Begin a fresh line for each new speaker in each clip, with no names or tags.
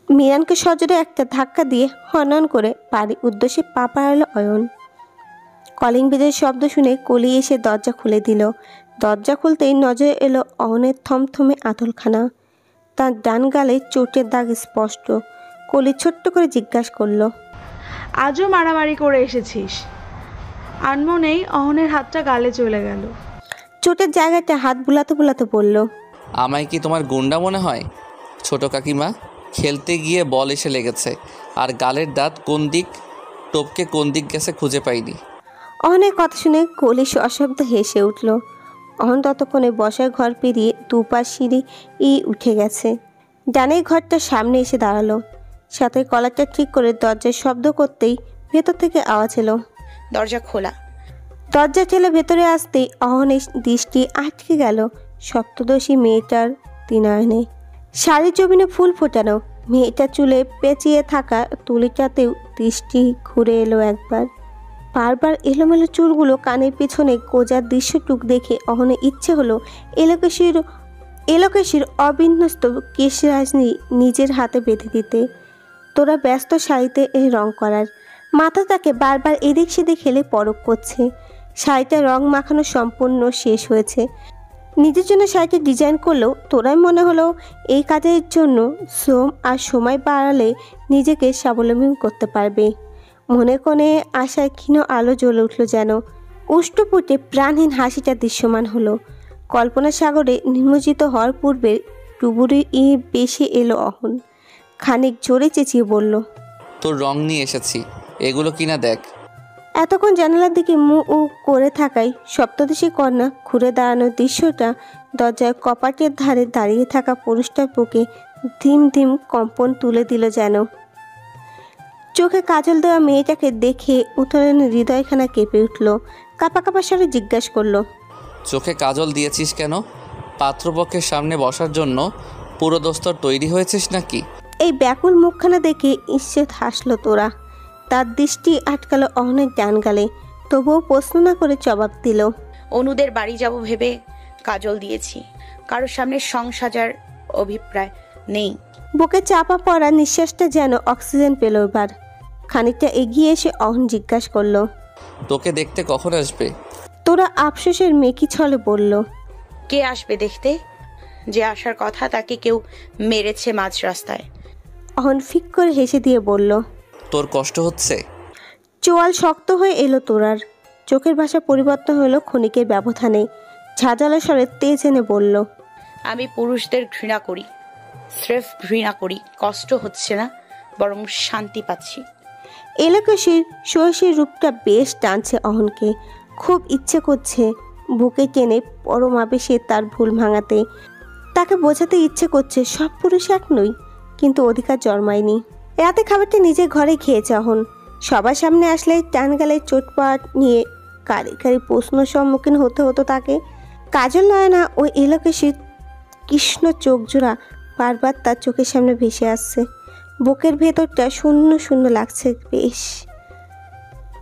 মিরানকে সজোরে একটা ধাক্কা দিয়ে হনন করে বাড়ির উদ্দেশ্যে পা বাড়ালো অয়ন। কলিং বেজের শব্দ শুনে কলি এসে দরজা খুলে দিল। দরজা খুলতেই নজরে এলো অয়নের থমথমে আঁচলখানা। তার ডান গালে চোটের দাগ স্পষ্ট। কলি ছোট্ট করে জিজ্ঞাসা করলো,
আজও মারামারি করে এসেছিস? আনমনেই অহনের হাতটা গালে চলে গেল।
চোটের জায়গাটা হাত বুলাতে বুলাতে বলল,
আমায় কি তোমার গুন্ডা মনে হয় ছোট কাকিমা? খেলতে গিয়ে বল এসে লেগেছে, আর গালের দাঁত কোন দিক টপকে কোন দিক গেছে খুঁজে পাইনি।
অহনের কথা শুনে কলি সশব্দ হেসে উঠল। অহন ততক্ষণে বসার ঘর পেরিয়ে দুপা সিঁড়ি উঠে গেছে। ডানের ঘরটার সামনে এসে দাঁড়ালো। সাথে কলারটা ঠিক করে দরজার শব্দ করতেই ভেতর থেকে আওয়াজ এলো,
দরজা খোলা।
দরজা ঠেলে ভেতরে আসতেই অহনের দৃষ্টি আটকে গেল সপ্তদশী মেয়েটার তিনয়নে। শাড়ির জমিনে ফুল ফোটানো, মেয়েটার চুলে পেঁচিয়ে থাকা তুলিটাতেও দৃষ্টি ঘুরে এলো একবার। বারবার এলোমেলো চুলগুলো কানের পেছনে গোজার দৃশ্যটুক দেখে অহনের ইচ্ছে হলো এলোকেশির অবিন্যস্ত কেশরাজনি নিজের হাতে বেঁধে দিতে। তোরা ব্যস্ত শাড়িতে রং করার। মাথা তাকে বারবার এদিক সেদিক হেলে পরখ করছে। শাড়িটা রং মাখানো সম্পূর্ণ শেষ হয়েছে। নিজের জন্য শাড়িটি ডিজাইন করলেও তোরাই মনে হলো এই কাজের জন্য শ্রম আর সময় বাড়ালে নিজেকে স্বাবলম্বী করতে পারবে। মনে কোণে আশার ক্ষীণ আলো জ্বলে উঠল যেন। উষ্ঠপুটে প্রাণহীন হাসিটা দৃশ্যমান হলো। কল্পনা সাগরে নিমজ্জিত হওয়ার পূর্বে ডুবুরি বেশি এলো অহন। খানিক জোরে চেঁচিয়ে বলল,
তোর রং নিয়ে এসেছি, এগুলো কিনা দেখ।
এতক্ষণ জানালার দিকে মুখ করে থাকায় সপ্তদশী কন্যা ঘুরে দাঁড়ানোর দৃশ্যটা দরজার কপাটের ধারে দাঁড়িয়ে থাকা পুরুষটার বুকে ধিম ধিম কম্পন তুলে দিল যেন। চোখে কাজল দেওয়া মেয়েটাকে দেখে উত্তরণের হৃদয়খানা কেঁপে উঠল। কাপা কাপা স্বরে জিজ্ঞাসা করলো,
চোখে কাজল দিয়েছিস কেন? পাত্রপক্ষের সামনে বসার জন্য পুরো দস্তর তৈরি হয়েছিস নাকি?
এই ব্যাকুল মুখখানা দেখে ঈষৎ হাসলো তোরা। তার দৃষ্টি আটকালো অহনের ডান গালে, তবুও প্রশ্ন না করে জবাব দিল,
অনুদের বাড়ি যাব ভেবে কাজল দিয়েছি, কারোর সামনে সংসাজার অভিপ্রায় নেই।
বুকে চাপা পড়া নিঃশ্বাসটা যেন অক্সিজেন পেল এবার। খানিকটা এগিয়ে এসে অহন জিজ্ঞাসা করলো,
তোকে দেখতে কখন আসবে?
তোরা আফসোসের মেকি ছলে বলল,
কে আসবে দেখতে? যে আসার কথা তাকে কেউ মেরেছে মাঝ রাস্তায়।
অহন ফিক করে হেসে দিয়ে বলল,
তোর কষ্ট হচ্ছে?
চোয়াল শক্ত হয়ে এলো তোরার। চোখের ভাষা পরিবর্তন হলো ক্ষণিকের ব্যবধানে। ঝাঁঝালো স্বরে তেজ এনে বলল,
আমি পুরুষদের ঘৃণা করি, স্রেফ ঘৃণা করি। কষ্ট হচ্ছে না, বরং শান্তি পাচ্ছি।
এলাকাশির সহসী রূপটা বেশ টানছে অহনকে। খুব ইচ্ছে করছে বুকে টেনে পরমাবেশে তার ভুল ভাঙাতে। তাকে বোঝাতে ইচ্ছে করছে সব পুরুষ এক নই, কিন্তু অধিকার জন্মায়নি। রাতে খাবারটা নিজের ঘরে খেয়েছে অহন। সবার সামনে আসলে টান গালে চোটপাট নিয়ে কারি কারি প্রশ্ন সম্মুখীন হতে হতো তাকে। কাজল নয়না ও এলাকাশির কৃষ্ণ চোখজোড়া বারবার তার চোখের সামনে ভেসে আসছে। বুকের ভেতরটা শূন্য শূন্য লাগছে বেশ।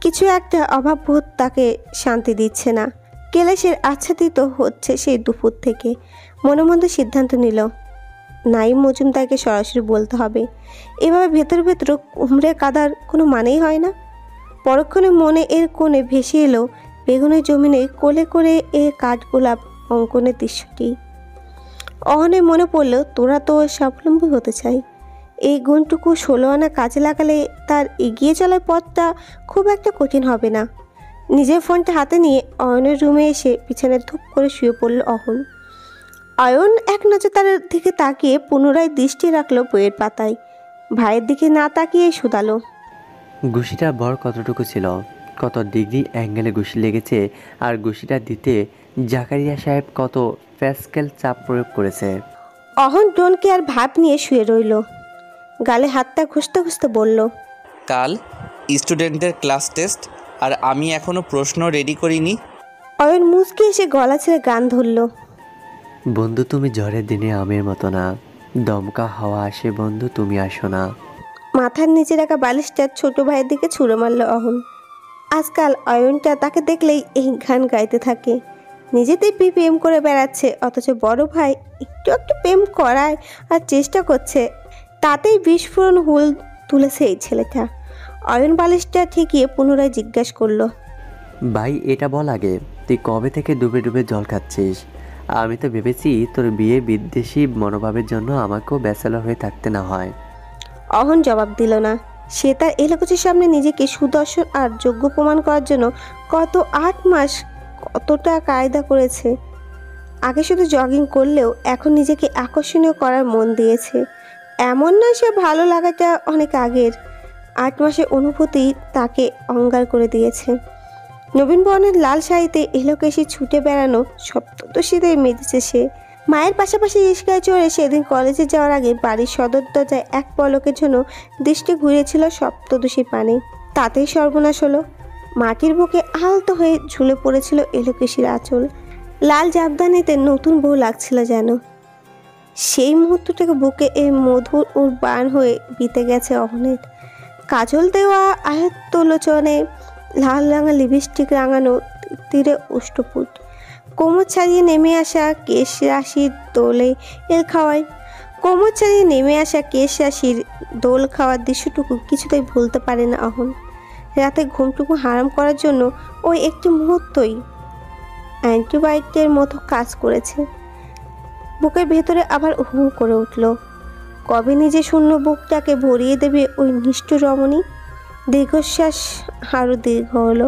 কিছু একটা অভাববোধ তাকে শান্তি দিচ্ছে না। কেলাসের আচ্ছাদিত হচ্ছে সেই দুপুর থেকে। মনে মধ্যে সিদ্ধান্ত নিল, নাইম মজুমদারকে সরাসরি বলতে হবে। এভাবে ভেতর ভেতর কুমড়ে কাদার কোনো মানেই হয় না। পরক্ষণে মনে এর কোণে ভেসে এলো বেগুনের জমিনে কোলে করে এ কাঠগোলাপ অঙ্কনের দৃশ্যটি। অহনে মনে পড়ল তোরা তো স্বাবলম্বী হতে চাই। এই গুণটুকু 16 আনা কাজে লাগালে তার এগিয়ে চলার পথটা খুব একটা কঠিন হবে না। নিজের ফোনটা হাতে নিয়ে অয়নের রুমে এসে পিছনে ধূপ করে শুয়ে পড়ল অহন। অয়ন এক নজর তার দিকে তাকিয়ে পুনরায় দৃষ্টি রাখলো বইয়ের পাতায়। ভাইয়ের দিকে না তাকিয়ে শুধালো,
ঘুষিটার ভর কতটুকু ছিল? কত ডিগ্রি অ্যাঙ্গেলে ঘুষি লেগেছে? আর ঘুষিটা দিতে জাকারিয়া সাহেব কত প্যাসকেল চাপ প্রয়োগ করেছে?
অহন ডোনকে আর ভাব নিয়ে শুয়ে রইল। গালে হাতটা ঘুষতে ঘুষতে বলল,
কাল স্টুডেন্টদের ক্লাস টেস্ট, আর আমি এখনো প্রশ্ন রেডি করিনি।
অয়ন মুচকি এসে গলা ছেড়ে গান ধরল,
বন্ধু তুমি ঝড়ের দিনে আমের মতো না, দমকা হাওয়া আসে বন্ধু তুমি আসো না।
মাথার নিচে রাখা বালিশটা ছোট ভাইয়ের দিকে ছুঁড়ে মারল অহন। আজকাল অয়নটা তাকে দেখলেই এই গান গাইতে থাকে। নিজেতেই প্রেম করে বেড়াচ্ছে, অথচ বড় ভাই একটু একটু প্রেম করায় আর চেষ্টা করছে। তাতেই বিস্ফোরণ হুল তুলেছে এই ছেলেটা। অয়ন বালিশটা ঠেকিয়ে পুনরায় জিজ্ঞাসা করলো,
ভাই এটা বল আগে, তুই কবে থেকে ডুবে ডুবে জল খাচ্ছিস? আমি তো ভেবেছি তোর বিয়ে বিদ্বেষী মনোভাবের জন্য আমাকেও ব্যাচেলর হয়ে থাকতে না হয়।
অহন জবাব দিল না। সে তার এলাকার সামনে নিজেকে সুদর্শন আর যোগ্য প্রমাণ করার জন্য কত 8 মাস কতটা কায়দা করেছে। আগে শুধু জগিং করলেও এখন নিজেকে আকর্ষণীয় করার মন দিয়েছে। এমন না সে ভালো লাগাটা অনেক আগের, 8 মাসের অনুভূতি তাকে অঙ্গার করে দিয়েছে। নবীন বর্ণের লাল শাড়িতে এলোকেশি ছুটে বেড়ানো সপ্তদশীতে মেতেছে সে। মায়ের পাশাপাশি রিস্কায় চড়ে সেদিন কলেজে যাওয়ার আগে বাড়ির সদর দরজায় এক পলকের জন্য দৃষ্টি ঘুরেছিল সপ্তদশীর পানে। তাতেই সর্বনাশ হলো। মাটির বুকে আলতো হয়ে ঝুলে পড়েছিল এলোকেশির আঁচল। লাল জামদানিতে নতুন বউ লাগছিল যেন। সেই মুহূর্তটাকে বুকে এই মধুর ওর বান হয়ে বিতে গেছে অহনের। কাজল দেওয়া আয়ত্তলোচনে লাল রাঙা লিপস্টিক রাঙানো তীরে অষ্টপুট, কোমর ছাড়িয়ে নেমে আসা কেশ রাশির দোলে দোল খাওয়ার দৃশ্যটুকু কিছুতেই ভুলতে পারে না অহন। রাতে ঘুমটুকু হারাম করার জন্য ওই একটি মুহূর্তই অ্যান্টিবায়োটিকের মতো কাজ করেছে। বুকের ভেতরে আবার হু করে উঠল। কবে নিজে শূন্য বুকটাকে ভরিয়ে দেবে ওই নিষ্ঠুর রমণী। দীর্ঘশ্বাস আরও দীর্ঘ হলো।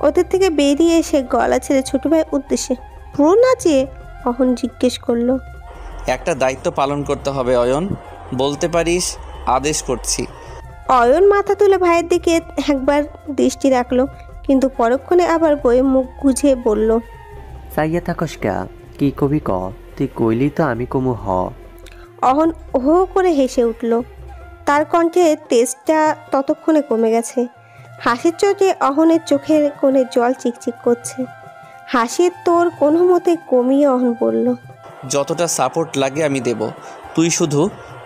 ওদের থেকে বেরিয়ে এসে গলা ছেড়ে ছোট ভাইয়ের উদ্দেশ্যে পুরো নাচিয়ে অহন জিজ্ঞেস করলো,
একটা দায়িত্ব পালন করতে হবে অয়ন, বলতে পারিস? আদেশ করছি।
অয়ন মাথা তুলে ভাইয়ের দিকে একবার দৃষ্টি রাখলো, কিন্তু পরক্ষণে আবার বইয়ে মুখ গুজিয়ে বলল,
চাইয়া থাকস কা, কি কবি ক, তুই কইলি তো আমি কমু হ।
অহন হো করে হেসে উঠল। তার কণ্ঠে তেজটা ততক্ষণে কমে গেছে। হাসির চোটে অহনের চোখের কোণে জল চিকচিক করছে। হাসির তোর কোনো মতে কমিয়ে অহন বলল,
যতটা সাপোর্ট লাগে আমি দেব, তুই শুধু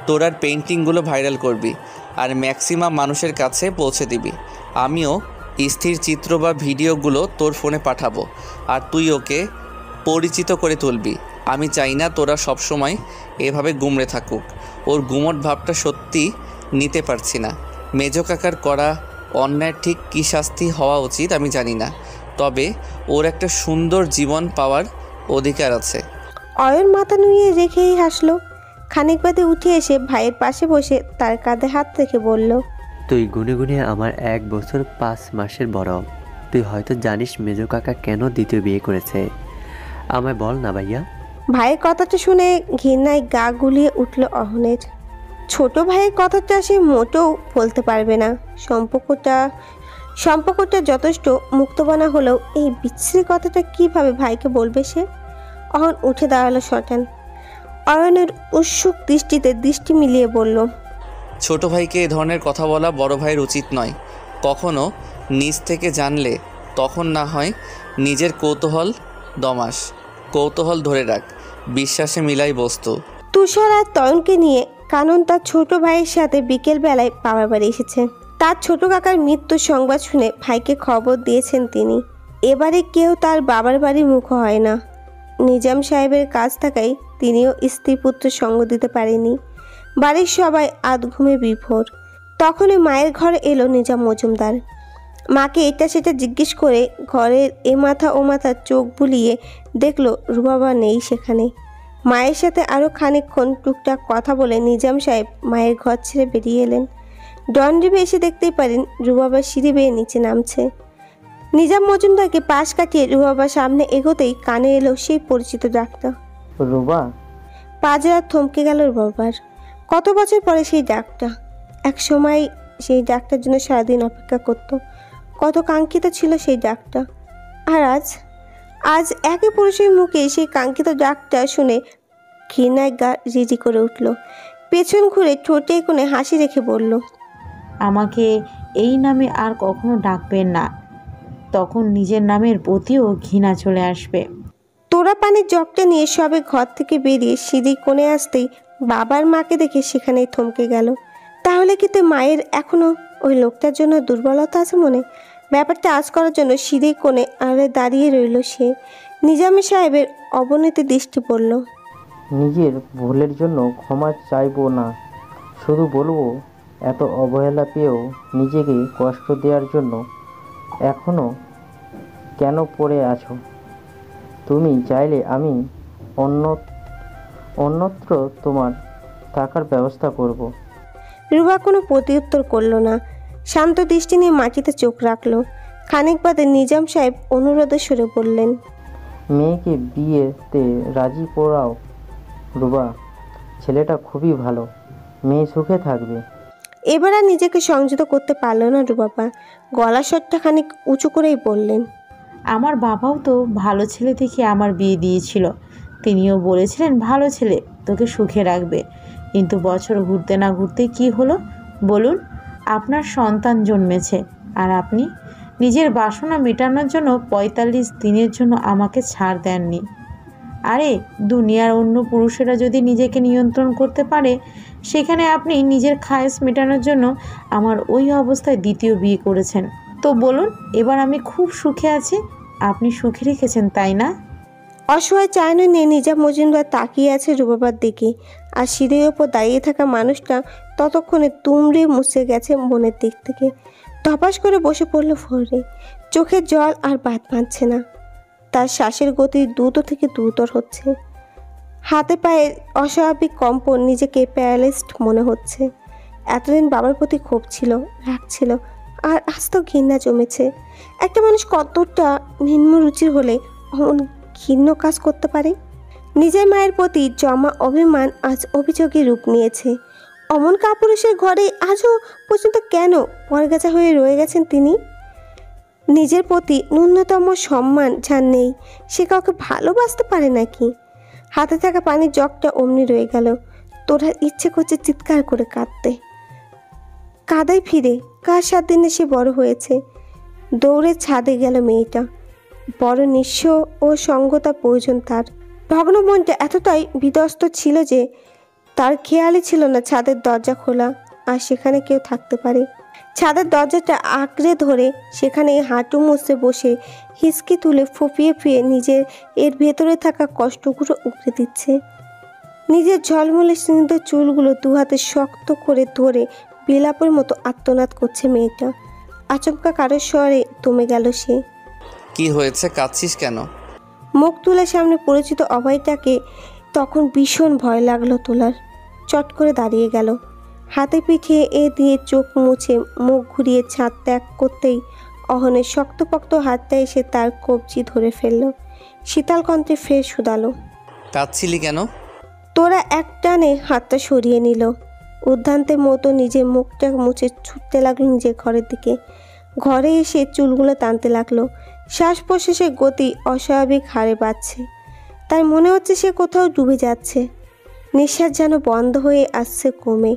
তোর আর পেন্টিংগুলো ভাইরাল করবি আর ম্যাক্সিমাম মানুষের কাছে পৌঁছে দিবি। আমিও স্থির চিত্র বা ভিডিওগুলো তোর ফোনে পাঠাবো আর তুই ওকে পরিচিত করে তুলবি। আমি চাই না তোরা সবসময় এভাবে গুমড়ে থাকুক। ওর গুমট ভাবটা সত্যি নিতে পারছি না। মেজো কাকার করা অন্যায় ঠিক কী শাস্তি হওয়া উচিত আমি জানি না, তবে ওর একটা সুন্দর জীবন পাওয়ার অধিকার আছে।
অয়ন মাথা নুয়ে রেখেই হাসলো। খানিক বাদে উঠে এসে ভাইয়ের পাশে বসে তার কাঁধে হাত রেখে বলল,
তুই গুনে গুনে আমার 1 বছর 5 মাসের বড়। তুই হয়তো জানিস মেজো কাকা কেন দ্বিতীয় বিয়ে করেছে, আমায় বল না ভাইয়া।
ভাইয়ের কথাটা শুনে ঘৃণায় গা গুলিয়ে উঠল অহনের। ছোট ভাইয়ের কথাটা সে মোটেও বলতে পারবে না। সম্পর্কটা যথেষ্ট মুক্তবানা হলেও এই বিচ্ছিরি কথাটা কিভাবে ভাইকে বলবে সে। অহন উঠে দাঁড়ালো শটান। অয়নের উৎসুক দৃষ্টিতে দৃষ্টি মিলিয়ে বলল,
ছোট ভাইকে এ ধরনের কথা বলা বড় ভাইয়ের উচিত নয়। কখনো নিজ থেকে জানলে তখন না হয় নিজের কৌতূহল ধরে রাখ, বিশ্বাসে মিলাই বস্তু।
তুষার আর তয়নকে নিয়ে কানন তার ছোট ভাইয়ের সাথে বিকেল বেলায় বাবার বাড়ি এসেছে। তার ছোট কাকার মৃত্যুর সংবাদ শুনে ভাইকে খবর দিয়েছেন তিনি। এবারে কেউ তার বাবার বাড়ি মুখ হয় না। নিজাম সাহেবের কাজ থাকায় তিনিও স্ত্রী পুত্র সঙ্গ দিতে পারেনি। বাড়ির সবাই আধ ঘুমে বিভোর। তখনই মায়ের ঘরে এলো নিজাম মজুমদার। মাকে এটা সেটা জিজ্ঞেস করে ঘরের এ মাথা ও মাথা চোখ বুলিয়ে দেখলো রুবাবা নেই সেখানে। মায়ের সাথে আরও খানিকক্ষণ টুকটাক কথা বলে নিজাম সাহেব মায়ের ঘর ছেড়ে বেরিয়ে এলেন। ডনডিবে এসে দেখতেই পারেন রুবাবা সিঁড়ি বেয়ে নিচে নামছে। নিজাম মজুমদারকে পাশ কাটিয়ে রুবাবা সামনে এগোতেই কানে এলো সেই পরিচিত ডাকটা,
রুবা।
পাজরা থমকে গেল রুবাবার। কত বছর পরে সেই ডাকটা। এক সময় সেই ডাকটার জন্য সারাদিন অপেক্ষা করত। কত কাঙ্ক্ষিত ছিল সেই ডাকটা। আর আজ একে পুরুষের মুখে সেই কাঙ্ক্ষিত ডাকটা শুনে ঘৃণায় গা রিজি করে উঠল। পেছন ঘুরে ঠোঁটে কোণে হাসি রেখে বলল,
আমাকে এই নামে আর কখনো ডাকবেন না, তখন নিজের নামের প্রতিও ঘৃণা চলে আসবে।
তোরা পানির জগটা নিয়ে সবে ঘর থেকে বেরিয়ে সিঁড়ি কোণে আসতেই বাবার মাকে দেখে সেখানেই থমকে গেল। তাহলে কি তো মায়ের এখনো ওই লোকটার জন্য দুর্বলতা আছে মনে? ব্যাপারটা আজ করার জন্য সিঁড়ি কোণে আড়ে দাঁড়িয়ে রইল সে। নিজাম সাহেবের অবনতি দৃষ্টি পড়ল।
নিজের ভুলের জন্য ক্ষমা চাইবো না, শুধু বলবো, এত অবহেলা পেয়েও নিজেকে কষ্ট দেওয়ার জন্য এখনও কেন পড়ে আছো? তুমি চাইলে আমি অন্য অন্যত্র তোমার থাকার ব্যবস্থা করব।
রুবা কোনো প্রত্যুত্তর করলো না, শান্ত দৃষ্টি নিয়ে মাটিতে চোখ রাখলো। খানিক বাদে নিজাম সাহেব অনুরোধের সুরে বললেন,
মেয়েকে বিয়েতে রাজি করাও রুবা, ছেলেটা খুবই ভালো, মেয়ে সুখে থাকবে।
এবার আর নিজেকে সংযত করতে পারলো না রুবাপা, গলা স্বরটা খানিক উঁচু করেই বললেন,
আমার বাবাও তো ভালো ছেলে দেখে আমার বিয়ে দিয়েছিল। তিনিও বলেছিলেন ভালো ছেলে তোকে সুখে রাখবে। কিন্তু বছর ঘুরতে না ঘুরতে কি হলো বলুন? আপনার সন্তান জন্মেছে, আর আপনি নিজের বাসনা মেটানোর জন্য ৪৫ দিনের জন্য আমাকে ছাড় দেননি। আরে দুনিয়ার অন্য পুরুষেরা যদি নিজেকে নিয়ন্ত্রণ করতে পারে, সেখানে আপনি নিজের খায়েশ মেটানোর জন্য আমার ওই অবস্থায় দ্বিতীয় বিয়ে করেছেন। তো বলুন, এবার আমি খুব সুখে আছি, আপনি সুখে রেখেছেন তাই না?
অসহায় চায়না নিয়ে নিজাম মজুমদার তাকিয়ে আছে রুবাবার দিকে, আর সিঁড়ির ওপর দাঁড়িয়ে থাকা মানুষটা ততক্ষণে তুমড়ে মুছে গেছে মনের দিক থেকে। ধপাস করে বসে পড়ল ফোরে, চোখের জল আর বাদ বাঁধছে না। তার শ্বাসের গতি দ্রুত থেকে দ্রুতর হচ্ছে, হাতে পায়ে অস্বাভাবিক কম্পন, নিজেকে প্যারালাইজড মনে হচ্ছে। এতদিন বাবার প্রতি ক্ষোভ ছিল, রাগ ছিল, আর আজ তো ঘৃণা জমেছে। একটা মানুষ কতটা নিম্নরুচির হলে অমন ঘৃণ্য কাজ করতে পারে? নিজের মায়ের প্রতি জমা অভিমান আজ অভিযোগে রূপ নিয়েছে। অমন কাপুরুষের ঘরে আজও পর্যন্ত কেন পরগাছা হয়ে রয়ে গেছেন তিনি? নিজের প্রতি ন্যূনতম সম্মান যার নেই, সে কাউকে ভালোবাসতে পারে নাকি? হাতে থাকা পানির জগটা অমনি রয়ে গেল। তোরার ইচ্ছে করছে চিৎকার করে কাঁদতে। কাদায় ফিরে কার ৭ দিনে সে বড় হয়েছে। দৌড়ে ছাদে গেল মেয়েটা। বড় নিঃস্ব ও সঙ্গতা প্রয়োজন তার। ভগ্ন মনটা এতটাই বিধ্বস্ত ছিল যে তার খেয়ালই ছিল না ছাদের দরজা খোলা আর সেখানে কেউ থাকতে পারে। ছাদের দরজাটা আঁকড়ে ধরে সেখানে হাঁটু মুছে বসে হিসকি তুলে ফুপিয়ে ফুয়ে নিজের এর ভেতরে থাকা কষ্টগুলো উগড়ে দিচ্ছে। নিজের ঝলমলে স্নিগ্ধ চুলগুলো দু হাতে শক্ত করে ধরে বিলাপের মতো আর্তনাদ করছে মেয়েটা। আচমকা কারোর স্বরে দমে গেল সে।
কি হয়েছে, কাঁদছিস কেন?
মুখ তুলে সামনে পরিচিত অভয়টাকে তখন ভীষণ ভয় লাগলো তোলার। চট করে দাঁড়িয়ে গেল, হাতে পিঠে এ দিয়ে চোখ মুছে মুখ ঘুরিয়ে ছাদ ত্যাগ করতেই অহনের শক্তপোক্ত হাতটা এসে তার কবজি ধরে ফেলল। শীতল কণ্ঠে ফের শুধালো,
কাঁদছিলি কেন?
তোরা এক টানে হাতটা সরিয়ে নিল। উদ্ধান্তের মতো নিজের মুখটা মুছে ছুটতে লাগলো নিজের ঘরের দিকে। ঘরে এসে চুলগুলো টানতে লাগলো। শ্বাস প্রশ্বাসের গতি অস্বাভাবিক হারে বাড়ছে। তার মনে হচ্ছে সে কোথাও ডুবে যাচ্ছে। নিঃশ্বাস যেন বন্ধ হয়ে আসছে কমে।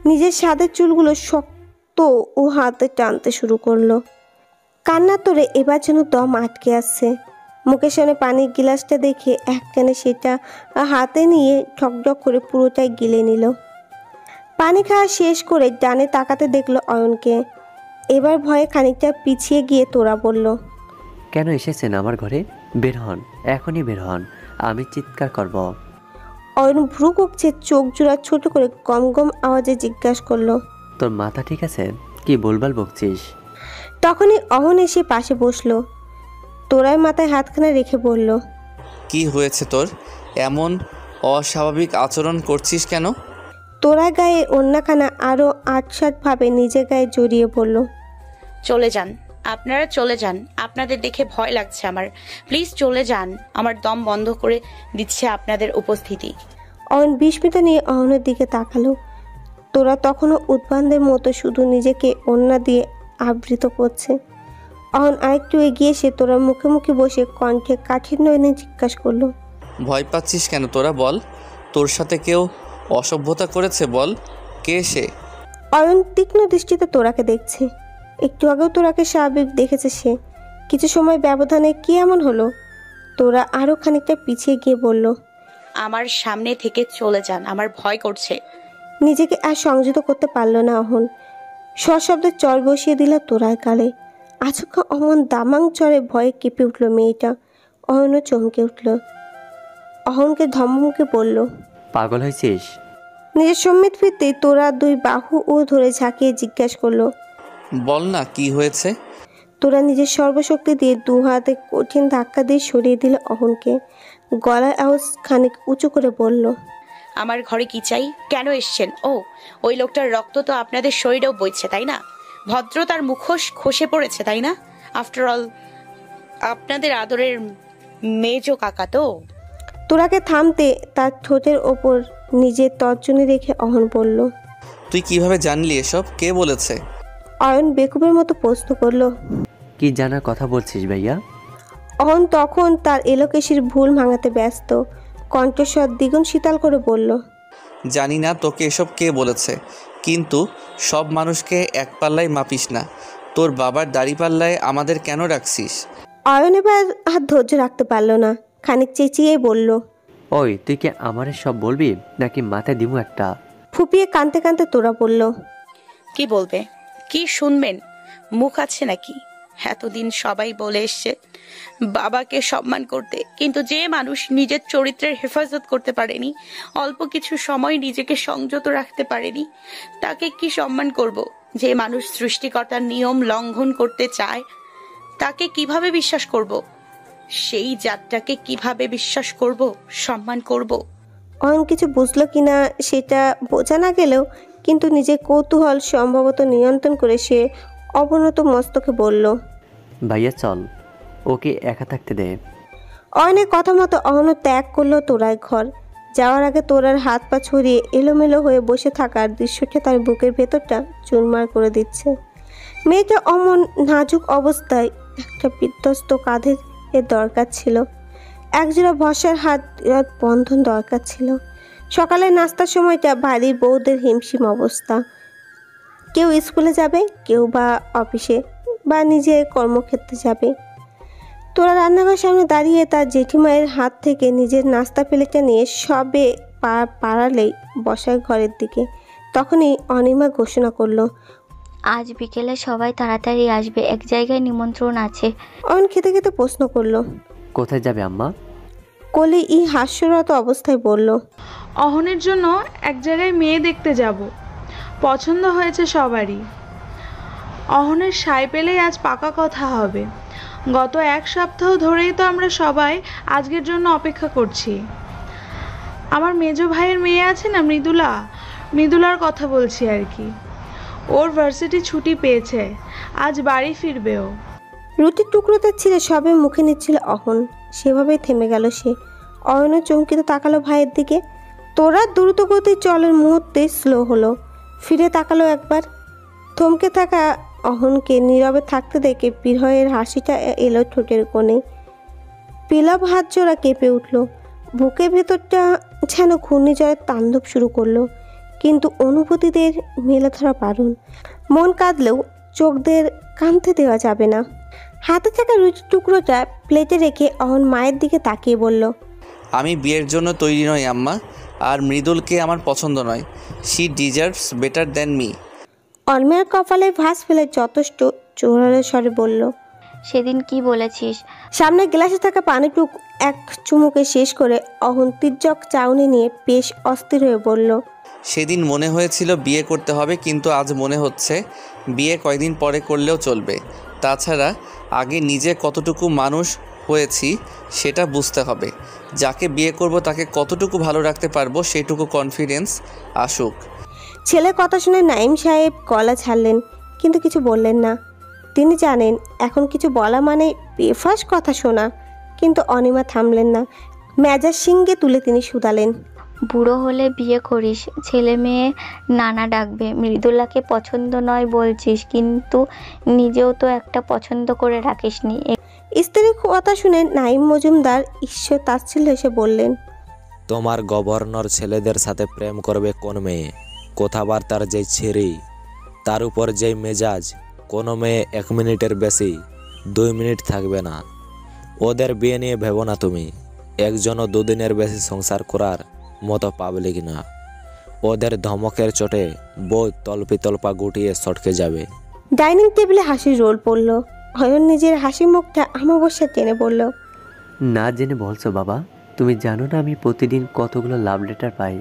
নিজের সাদের চুলগুলো শক্ত ও হাতে টানতে শুরু করলো। কান্নার তোরে এবার যেন দম আটকে আসছে। মুখের সামনে পানির গিলাসটা দেখে এক টানে সেটা হাতে নিয়ে ঢকঢক করে পুরোটাই গিলে নিল। পানি খাওয়া শেষ করে ডানে তাকাতে দেখলো অয়নকে। এবার ভয়ে খানিকটা পিছিয়ে গিয়ে তোরা বলল,
কেন এসেছেন আমার ঘরে? বের হন, এখনই বের হন, আমি চিৎকার করব।
অয়ন ভ্রু কুকছে, চোখ জোড়া ছোট করে গম গম আওয়াজে জিজ্ঞাসা করলো,
তোর মাথা ঠিক আছে? কি বলবাল বকছিস?
তখনই অহন এসে পাশে বসলো। তোরার মাথায় হাতখানা রেখে বলল,
কি হয়েছে তোর? এমন অস্বাভাবিক আচরণ করছিস কেন?
তোরা গায়ে অন্যখানা আরও আটসাটভাবে নিজের গায়ে জড়িয়ে পড়ল।
চলে যান, আপনারা চলে যান, আপনাদের দেখে ভয় লাগছে আমার। প্লিজ চলে যান, আমার দম বন্ধ করে দিচ্ছে আপনাদের উপস্থিতি।
অয়ন বিস্মিত নিয়ে অহনের দিকে তাকালো। তোরা তখনও উদ্বান্দের মতো শুধু নিজেকে ওড়না দিয়ে আবৃত করছে। অহন আরেকটু এগিয়ে এসে তোরা মুখে মুখে বসে কণ্ঠে কাঠিন্য এনে জিজ্ঞাসা করলো,
ভয় পাচ্ছিস কেন তোরা? বল, তোর সাথে কেউ অসভ্যতা করেছে? বল, কে সে?
অয়ন তীক্ষ্ণ দৃষ্টিতে তোরাকে দেখছে। একটু আগেও তোরাকে স্বাভাবিক দেখেছে সে। কিছু সময় ব্যবধানে কি এমন হলো? তোরা আরও খানিকটা পিছিয়ে গিয়ে বলল,
আমার সামনে থেকে চলে যান, আমার ভয় করছে।
নিজেকে আর সংযত করতে পারল না অহন। সশব্দে চর বসিয়ে দিল তোরার গালে। আচমকা অমন দামাং চরে ভয়ে কেঁপে উঠল মেয়েটা। অহনও চমকে উঠল। অহনকে ধমকে বলল,
পাগল হয়েছিস?
নিজের সম্মিত ফিরতে তোরা দুই বাহু ও ধরে ঝাঁকিয়ে জিজ্ঞাসা করলো।
বল না কি হয়েছে।
তোরা নিজের সর্বশক্তি দিয়ে দু হাতে কঠিন ধাক্কা দিয়ে সরিয়ে দিল অহনকে। গলায় আওয়াজ খানিক উঁচু করে বলল,
আমার ঘরে কি চাই, কেন এসছেন? ও, ওই লোকটার রক্ত তো আপনাদের শরীরেও বইছে, তাই না? ভদ্রতার মুখোশ খসে পড়েছে, তাই না? আফটার অল আপনাদের আদরের মেজো কাকা তো।
তোরাকে থামতে তার ঠোঁটের ওপর নিজের তর্জনী রেখে অহন বলল,
তুই কিভাবে জানলি এসব, কে বলেছে?
অয়ন বেকুবের মতো প্রশ্ন করলো।
কি জানার কথা বলছিস ভাইয়া?
অহন তখন তার এলোকেশির ভুল ভাঙাতে ব্যস্ত, কণ্ঠস্বর দ্বিগুণ শীতল করে বলল,
জানি না তোকে এসব কে বলেছে, কিন্তু সব মানুষকে এক পাল্লায় মাপিস না। তোর বাবার দাড়িপাল্লায় আমাদের কেন রাখছিস?
অয়ন এবার আর ধৈর্য রাখতে পারল না, খানিক চেঁচিয়ে বলল,
ওই তুই কি আমারে সব বলবি নাকি মাথায় দিমু একটা?
ফুপিয়ে কাঁদতে কাঁদতে তোরা বলল,
কি বলবে, কি শুনবেন? মুখ আছে নাকি? এতদিন সবাই বলে এসছে বাবাকে সম্মান করতে, কিন্তু যে মানুষ নিজের চরিত্রের হেফাজত করতে পারেনি, অল্প কিছু সময় নিজেকে সংযত রাখতে পারেনি, তাকে কি সম্মান করব? যে মানুষ সৃষ্টিকর্তার নিয়ম লঙ্ঘন করতে চায়, তাকে কিভাবে বিশ্বাস করব? সেই জাতটাকে কিভাবে বিশ্বাস করব, সম্মান করব?
অয়ন কিছু বুঝলো কিনা সেটা বোঝা না গেলেও কিন্তু নিজের কৌতূহল সম্ভবত নিয়ন্ত্রণ করে সে অবনত মস্তকে বলল,
ভাইয়া চল, ওকে একা থাকতে দে।
অয়নের কথা মতো অহন ত্যাগ করলো তোরার ঘর। যাওয়ার আগে তোরার হাত পা ছড়িয়ে এলোমেলো হয়ে বসে থাকার দৃশ্যটা তার বুকের ভেতরটা চুরমার করে দিচ্ছে। মেয়েটা অমন নাজুক অবস্থায় একটা বিধ্বস্ত কাঁধের এর দরকার ছিল, একজোড়া ভরসার হাত বন্ধন দরকার ছিল। সকালের নাস্তার সময়টা বাড়ির বউদের হিমশিম অবস্থা। কেউ স্কুলে যাবে, কেউ বা অফিসে বা নিজের কর্মক্ষেত্রে যাবে। তোরা রান্নাঘরের সামনে দাঁড়িয়ে তার জেঠিমায়ের হাত থেকে নিজের নাস্তা প্লেটটা নিয়ে সবে পা পাড়ালেই বসার ঘরের দিকে, তখনই অনিমা ঘোষণা করলো,
আজ বিকেলে সবাই তাড়াতাড়ি আসবে, এক জায়গায় নিমন্ত্রণ আছে।
অয়ন খেতে খেতে প্রশ্ন করলো,
কোথায় যাবে আম্মা?
কলি হাস্যরত অবস্থায় বলল,
অহনের জন্য এক জায়গায় মেয়ে দেখতে যাব, পছন্দ হয়েছে সবারই। অহনের সাই পেলেই আজ পাকা কথা হবে। গত এক সপ্তাহ ধরেই তো আমরা সবাই আজকের জন্য অপেক্ষা করছি। আমার মেজো ভাইয়ের মেয়ে আছে না, মৃদুলার কথা বলছি আর কি। ওর ভার্সিটি ছুটি পেয়েছে, আজ বাড়ি ফিরবেও।
রুটির টুকরোতে ছিঁড়ে সবে মুখে নিচ্ছিল অহন, সেভাবেই থেমে গেল সে। অয়নও চমকিত তাকালো ভাইয়ের দিকে। তোরা দ্রুত গতির চলের মুহূর্তে স্লো হলো, ফিরে তাকালো একবার। থমকে থাকা অহনকে নীরবে থাকতে দেখে বিরহের হাসিটা এলো ঠোঁটের কোণে। পিলাব হাত জোড়া কেঁপে উঠল, বুকের ভেতরটা যেন ঘূর্ণিঝড়ের তাণ্ডব শুরু করলো। কিন্তু অনুভূতিদের মেলে ধরা পারুন, মন কাঁদলেও চোখদের কাঁদতে দেওয়া যাবে না। হাতে থাকা রুটির টুকরোটা প্লেটে রেখে অহন মায়ের দিকে তাকিয়ে বলল,
আমি বিয়ের জন্য তৈরি নই আম্মা, আর মৃদুলকে আমার পছন্দ নয়। She deserves better than me.
অর্মের কপালে ভাঁজ ফেলে যথেষ্ট জোরালো স্বরে বলল,
সেদিন কি বলেছিস?
সামনে গ্লাসে থাকা পানিটুক এক চুমুকে শেষ করে অহন তির্যক চাউনি নিয়ে বেশ অস্থির হয়ে বলল,
সেদিন মনে হয়েছিল বিয়ে করতে হবে, কিন্তু আজ মনে হচ্ছে বিয়ে কয়দিন পরে করলেও চলবে। তাছাড়া আগে নিজে কতটুকু মানুষ হয়েছি সেটা বুঝতে হবে। যাকে বিয়ে করব তাকে কতটুকু ভালো রাখতে পারবো সেটুকু কনফিডেন্স আসুক।
ছেলের কথা শুনে নাইম সাহেব গলা ছাড়লেন, কিন্তু কিছু বললেন না। তিনি জানেন এখন কিছু বলা মানে বেফাঁস কথা শোনা। কিন্তু অনিমা থামলেন না, মেজাজ সিংহে তুলে তিনি শুধালেন,
বুড়ো হলে বিয়ে করিস, ছেলে মেয়ে নানা ডাকবে। মৃদুলাকে পছন্দ নয় বলছিস, কিন্তু নিজেও তো একটা পছন্দ করে রাখিসনি।
স্ত্রীর কথা শুনে নাইম মজুমদার ঈশ্বর তাচ্ছিল্য এসে বললেন,
তোমার গভর্নর ছেলেদের সাথে প্রেম করবে কোন মেয়ে? কথাবার্তার যেই ছেড়ি, তার উপর যেই মেজাজ, কোনো মেয়ে 1 মিনিটের বেশি 2 মিনিট থাকবে না। ওদের বিয়ে নিয়ে ভেবো না তুমি, একজনও 2 দিনের বেশি সংসার করার মতো পাবলিক না। ওদের ধমকের চোটে বই তল্পা গুটিয়ে সটকে যাবে।
ডাইনিং টেবিলে হাসির রোল পড়ল। অয়ন নিজের হাসি মুখটা আমাবস্যা টেনে বলল,
না জেনে বলছো বাবা? তুমি জানো না আমি প্রতিদিন কতগুলো লাভ লেটার পাই?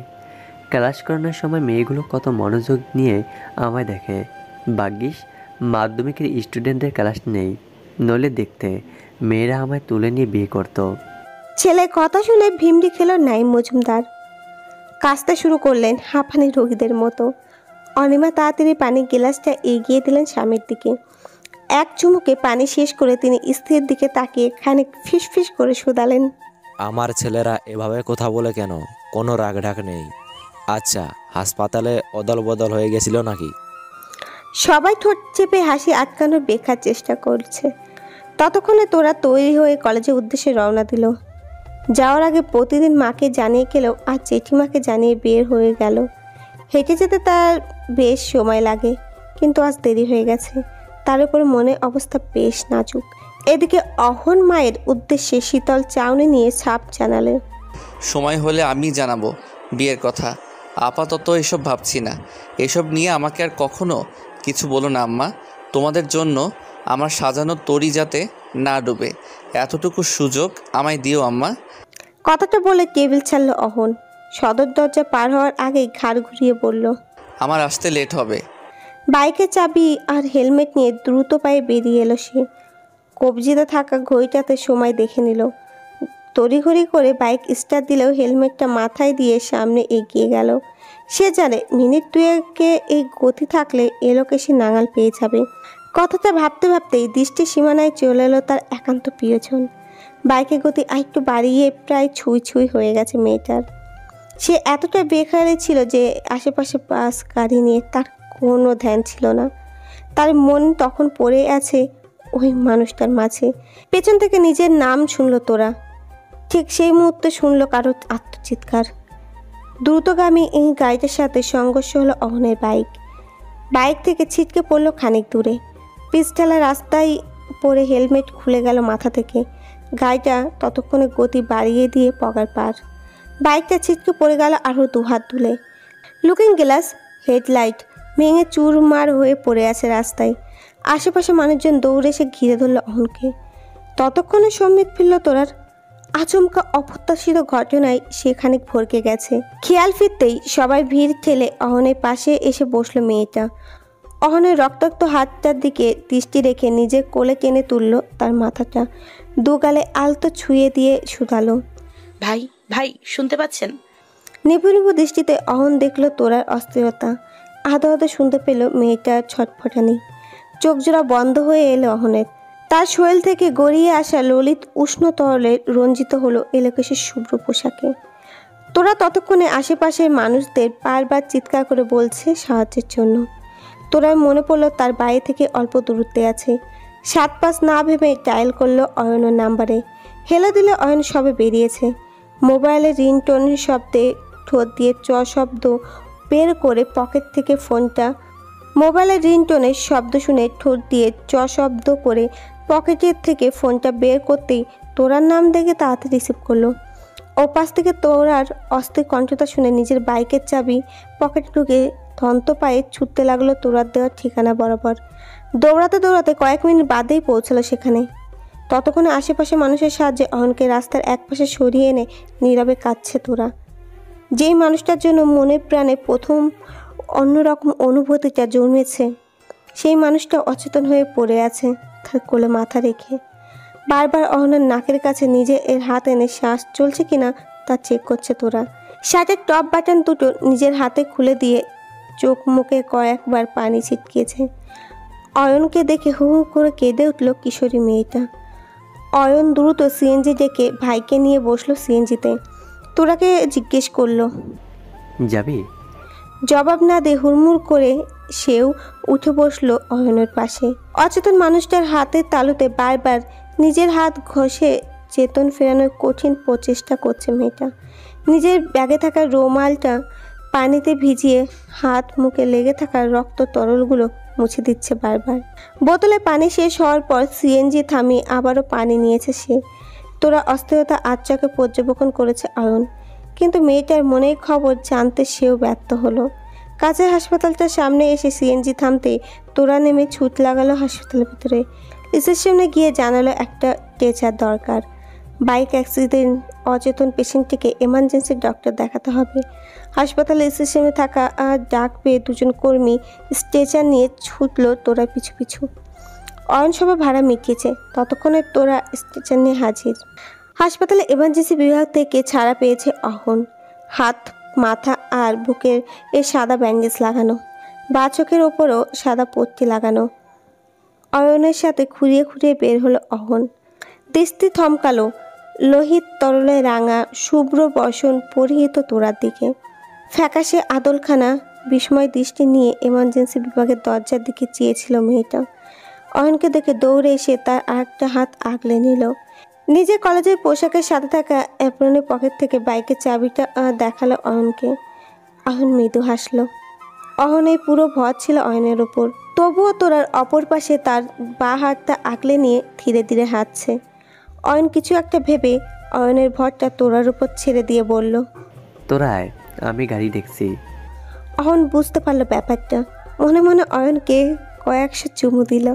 ক্লাস করানোর সময় মেয়েগুলো কত মনোযোগ নিয়ে আমায় দেখে। ভাগ্যিস মাধ্যমিকের স্টুডেন্টদের ক্লাস নেই, নইলে দেখতে মেয়েরা আমায় তুলে নিয়ে বিয়ে করতো।
ছেলে কথা শুনে ভিমড়ি খেল নাইম মজুমদার। কাশতে শুরু করলেন হাঁপানি রোগীদের মতো। অনিমা তাড়াতাড়ি পানির গ্লাসটা এগিয়ে দিলেন স্বামীর দিকে। এক চুমুকে পানি শেষ করে তিনি স্ত্রীর দিকে তাকিয়ে খানিক ফিসফিস করে শুধালেন,
আমার ছেলেরা এভাবে কথা বলে কেন? কোনো রাগ ঢাক নেই? আচ্ছা, হাসপাতালে অদল বদল হয়ে গেছিল নাকি?
সবাই ঠোঁট চেপে হাসি আটকানোর বেকার চেষ্টা করছে। ততক্ষণে তোরা তৈরি হয়ে কলেজের উদ্দেশ্যে রওনা দিল। যাওয়ার আগে প্রতিদিন মাকে জানিয়ে গেলেও আর জেঠিমাকে জানিয়ে বের হয়ে গেল। হেঁটে যেতে তার বেশ সময় লাগে, কিন্তু আজ দেরি হয়ে গেছে। তার উপর মনে অবস্থা বেশ নাজুক। এদিকে অহন মায়ের উদ্দেশ্যে শীতল চাউনি নিয়ে ছাপ জানালে,
সময় হলে আমি জানাবো বিয়ের কথা। আপাতত এসব ভাবছি না। এসব নিয়ে আমাকে আর কখনো কিছু বলো না আম্মা। তোমাদের জন্য আমার সাজানো তরি যাতে না ডুবে, এতটুকু সুযোগ আমায় দিও আম্মা।
কথাটা বলে টেবিল ছাড়ল অহন। সদর দরজা পার হওয়ার আগেই ঘাড় ঘুরিয়ে বলল,
আমার আসতে লেট হবে।
বাইকের চাবি আর হেলমেট নিয়ে দ্রুত পায়ে বেরিয়ে এলো সে। কবজিতে থাকা ঘড়িটাতে সময় দেখে নিল। তড়িঘড়ি করে বাইক স্টার্ট দিলেও হেলমেটটা মাথায় দিয়ে সামনে এগিয়ে গেল। সে জানে মিনিট দুয়েকে এই গতি থাকলে এ লোকে সে নাঙাল পেয়ে যাবে। কথাটা ভাবতে ভাবতেই দৃষ্টি সীমানায় চলে এলো তার একান্ত প্রিয়জন। বাইকের গতি আরেকটু বাড়িয়ে প্রায় ছুঁই ছুঁই হয়ে গেছে মেয়েটার। সে এতটা বেখেয়ালি ছিল যে আশেপাশে বাস গাড়ি নিয়ে তার কোনো ধ্যান ছিল না। তার মন তখন পড়ে আছে ওই মানুষটার মাঝে। পেছন থেকে নিজের নাম শুনল তোরা। ঠিক সেই মুহূর্তে শুনল কারো আত্মচিৎকার। দ্রুতগামী এই গাড়িটার সাথে সংঘর্ষ হলো অহনের বাইক থেকে ছিটকে পড়লো খানিক দূরে। পিছটালা রাস্তায় পড়ে হেলমেট খুলে গেল মাথা থেকে। গাড়িটা ততক্ষণে গতি বাড়িয়ে দিয়ে পগার পার। বাইকটা ছিটকে পড়ে গেল আরও দুহাত তুলে। লুকিং গ্লাস, হেডলাইট ভেঙে চুরমার হয়ে পড়ে আছে রাস্তায়। আশেপাশে মানুষজন দৌড়ে এসে ঘিরে ধরল অহনকে। ততক্ষণে সম্মিত ফিরল তোরার। আচমকা অপ্রত্যাশিত ঘটনায় সে খানিক ভরকে গেছে। খেয়াল ফিরতেই সবাই ভিড় ঠেলে অহনের পাশে এসে বসলো মেয়েটা। অহনের রক্তাক্ত হাতটার দিকে দৃষ্টি রেখে নিজের কোলে টেনে তুলল তার মাথাটা। দু গালে আলতো ছুঁয়ে দিয়ে শুধালো,
ভাই ভাই শুনতে পাচ্ছেন?
নিভু নিভু দৃষ্টিতে অহন দেখল তোরার অস্থিরতা। আধো আধো শুনতে পেল মেয়েটার ছটফটানি। চোখ জোড়া বন্ধ হয়ে এলো অহনের। তার শরীর থেকে গড়িয়ে আসা ললিত উষ্ণ তরলে রঞ্জিত হলো এলোকেশের শুভ্র পোশাকে। তোরা ততক্ষণে আশেপাশের মানুষদের বারবার চিৎকার করে বলছে সাহায্যের জন্য। তোরার মনে পড়লো তার বাড়ি থেকে অল্প দূরত্বে আছে। 7-5 না ভেবে ডায়াল করলো অয়নের নাম্বারে। হেলে দিলে অয়ন সবে বেরিয়েছে। মোবাইলের রিংটোনের শব্দে ঠোঁট দিয়ে চ শব্দ বের করে পকেট থেকে ফোনটা। মোবাইলের রিংটোনের শব্দ শুনে ঠোঁট দিয়ে চ শব্দ করে পকেটের থেকে ফোনটা বের করতেই তোরার নাম দেখে তাড়াতাড়ি রিসিভ করলো। ওপাশ থেকে তোরার অস্থির কণ্ঠটা শুনে নিজের বাইকের চাবি পকেটে ঢুকে ধন্ত পায়ে ছুটতে লাগলো তোরার দেওয়ার ঠিকানা বরাবর। দৌড়াতে দৌড়াতে কয়েক মিনিট বাদেই পৌঁছালো সেখানে। ততক্ষণে আশেপাশে মানুষের সাহায্যে অহনকে রাস্তার একপাশে সরিয়ে এনে নীরবে কাঁদছে তোরা। যেই মানুষটার জন্য মনে প্রাণে প্রথম অন্যরকম অনুভূতিটা জন্মেছে, সেই মানুষটা অচেতন হয়ে পড়ে আছে তার কোলে মাথা রেখে। বারবার অহনের নাকের কাছে নিজের হাত এনে শ্বাস চলছে কিনা তা চেক করছে তোরা। শার্টের টপ বাটন দুটো নিজের হাতে খুলে দিয়ে চোখ মুখে কয়েকবার পানি ছিটকিয়েছে। অয়নকে দেখে হু হু করে কেঁদে উঠল কিশোরী মেয়েটা। অয়ন দ্রুত সিএনজি ডেকে ভাইকে নিয়ে বসলো সিএনজিতে। তোরাকে জিজ্ঞেস করলো,
যাবি?
জবাব না দিয়ে হুড়মুড় করে সেও উঠে বসলো অয়নের পাশে। অচেতন মানুষটার হাতের তালুতে বারবার নিজের হাত ঘষে চেতন ফেরানোর কঠিন প্রচেষ্টা করছে মেয়েটা। নিজের ব্যাগে থাকা রুমালটা পানিতে ভিজিয়ে হাত মুখে লেগে থাকা রক্ত তরলগুলো মুছে দিচ্ছে বারবার। বোতলে পানি শেষ হওয়ার পর সিএনজি থামিয়ে আবারও পানি নিয়েছে সে। তোরা অস্থিরতা আচ্ছাকে পর্যবেক্ষণ করেছে অয়ন, কিন্তু মেয়েটার মনের খবর জানতে সেও ব্যর্থ হলো। কাছের হাসপাতালটার সামনে এসে সিএনজি থামতে তোরা নেমে ছুট লাগালো হাসপাতালের ভিতরে। রিসেপশনে গিয়ে জানালো একটা টেচার দরকার। বাইক অ্যাক্সিডেন্ট, অচেতন পেশেন্টটিকে এমার্জেন্সি ডক্টর দেখাতে হবে। হাসপাতালে স্টেশনে থাকা ডাক পেয়ে দুজন কর্মী স্ট্রেচার নিয়ে ছুটল তোরা পিছু পিছু। অয়ন সভা ভাড়া মিটিয়েছে, ততক্ষণে তোরা স্ট্রেচার নিয়ে হাজির। হাসপাতালে এমার্জেন্সি বিভাগ থেকে ছাড়া পেয়েছে অহন। হাত, মাথা আর বুকের সাদা ব্যান্ডেজ লাগানো, বা চোখের ওপরও সাদা পট্টি লাগানো। অয়নের সাথে খুঁড়িয়ে খুঁড়িয়ে বের হলো অহন। দৃষ্টি থমকালো লোহিত তরলে রাঙা শুভ্র বসন পরিহিত তোরার দিকে। ফ্যাকাশে আদলখানা বিস্ময় দৃষ্টি নিয়ে এমার্জেন্সি বিভাগের দরজার দিকে চেয়েছিল মেয়েটা। অয়নকে দেখে দৌড়ে এসে তার আরেকটা হাত আগলে নিল। নিজের কলেজের পোশাকের সাথে থাকা অ্যাপ্রনের পকেট থেকে বাইকের চাবিটা দেখালো অয়নকে। অয়ন মৃদু হাসলো। অহনের পুরো ভর ছিল অয়নের ওপর, তবুও তোরার অপর পাশে তার বা হাতটা আগলে নিয়ে ধীরে ধীরে হাঁটছে। অয়ন কিছু একটা ভেবে অয়নের ভরটা তোরার উপর ছেড়ে দিয়ে বলল,
তোরায়, আমি গাড়ি দেখছি।
অহন বুঝতে পারলো ব্যাপারটা। মনে মনে অয়নকে কয়েকশো চুমু দিল।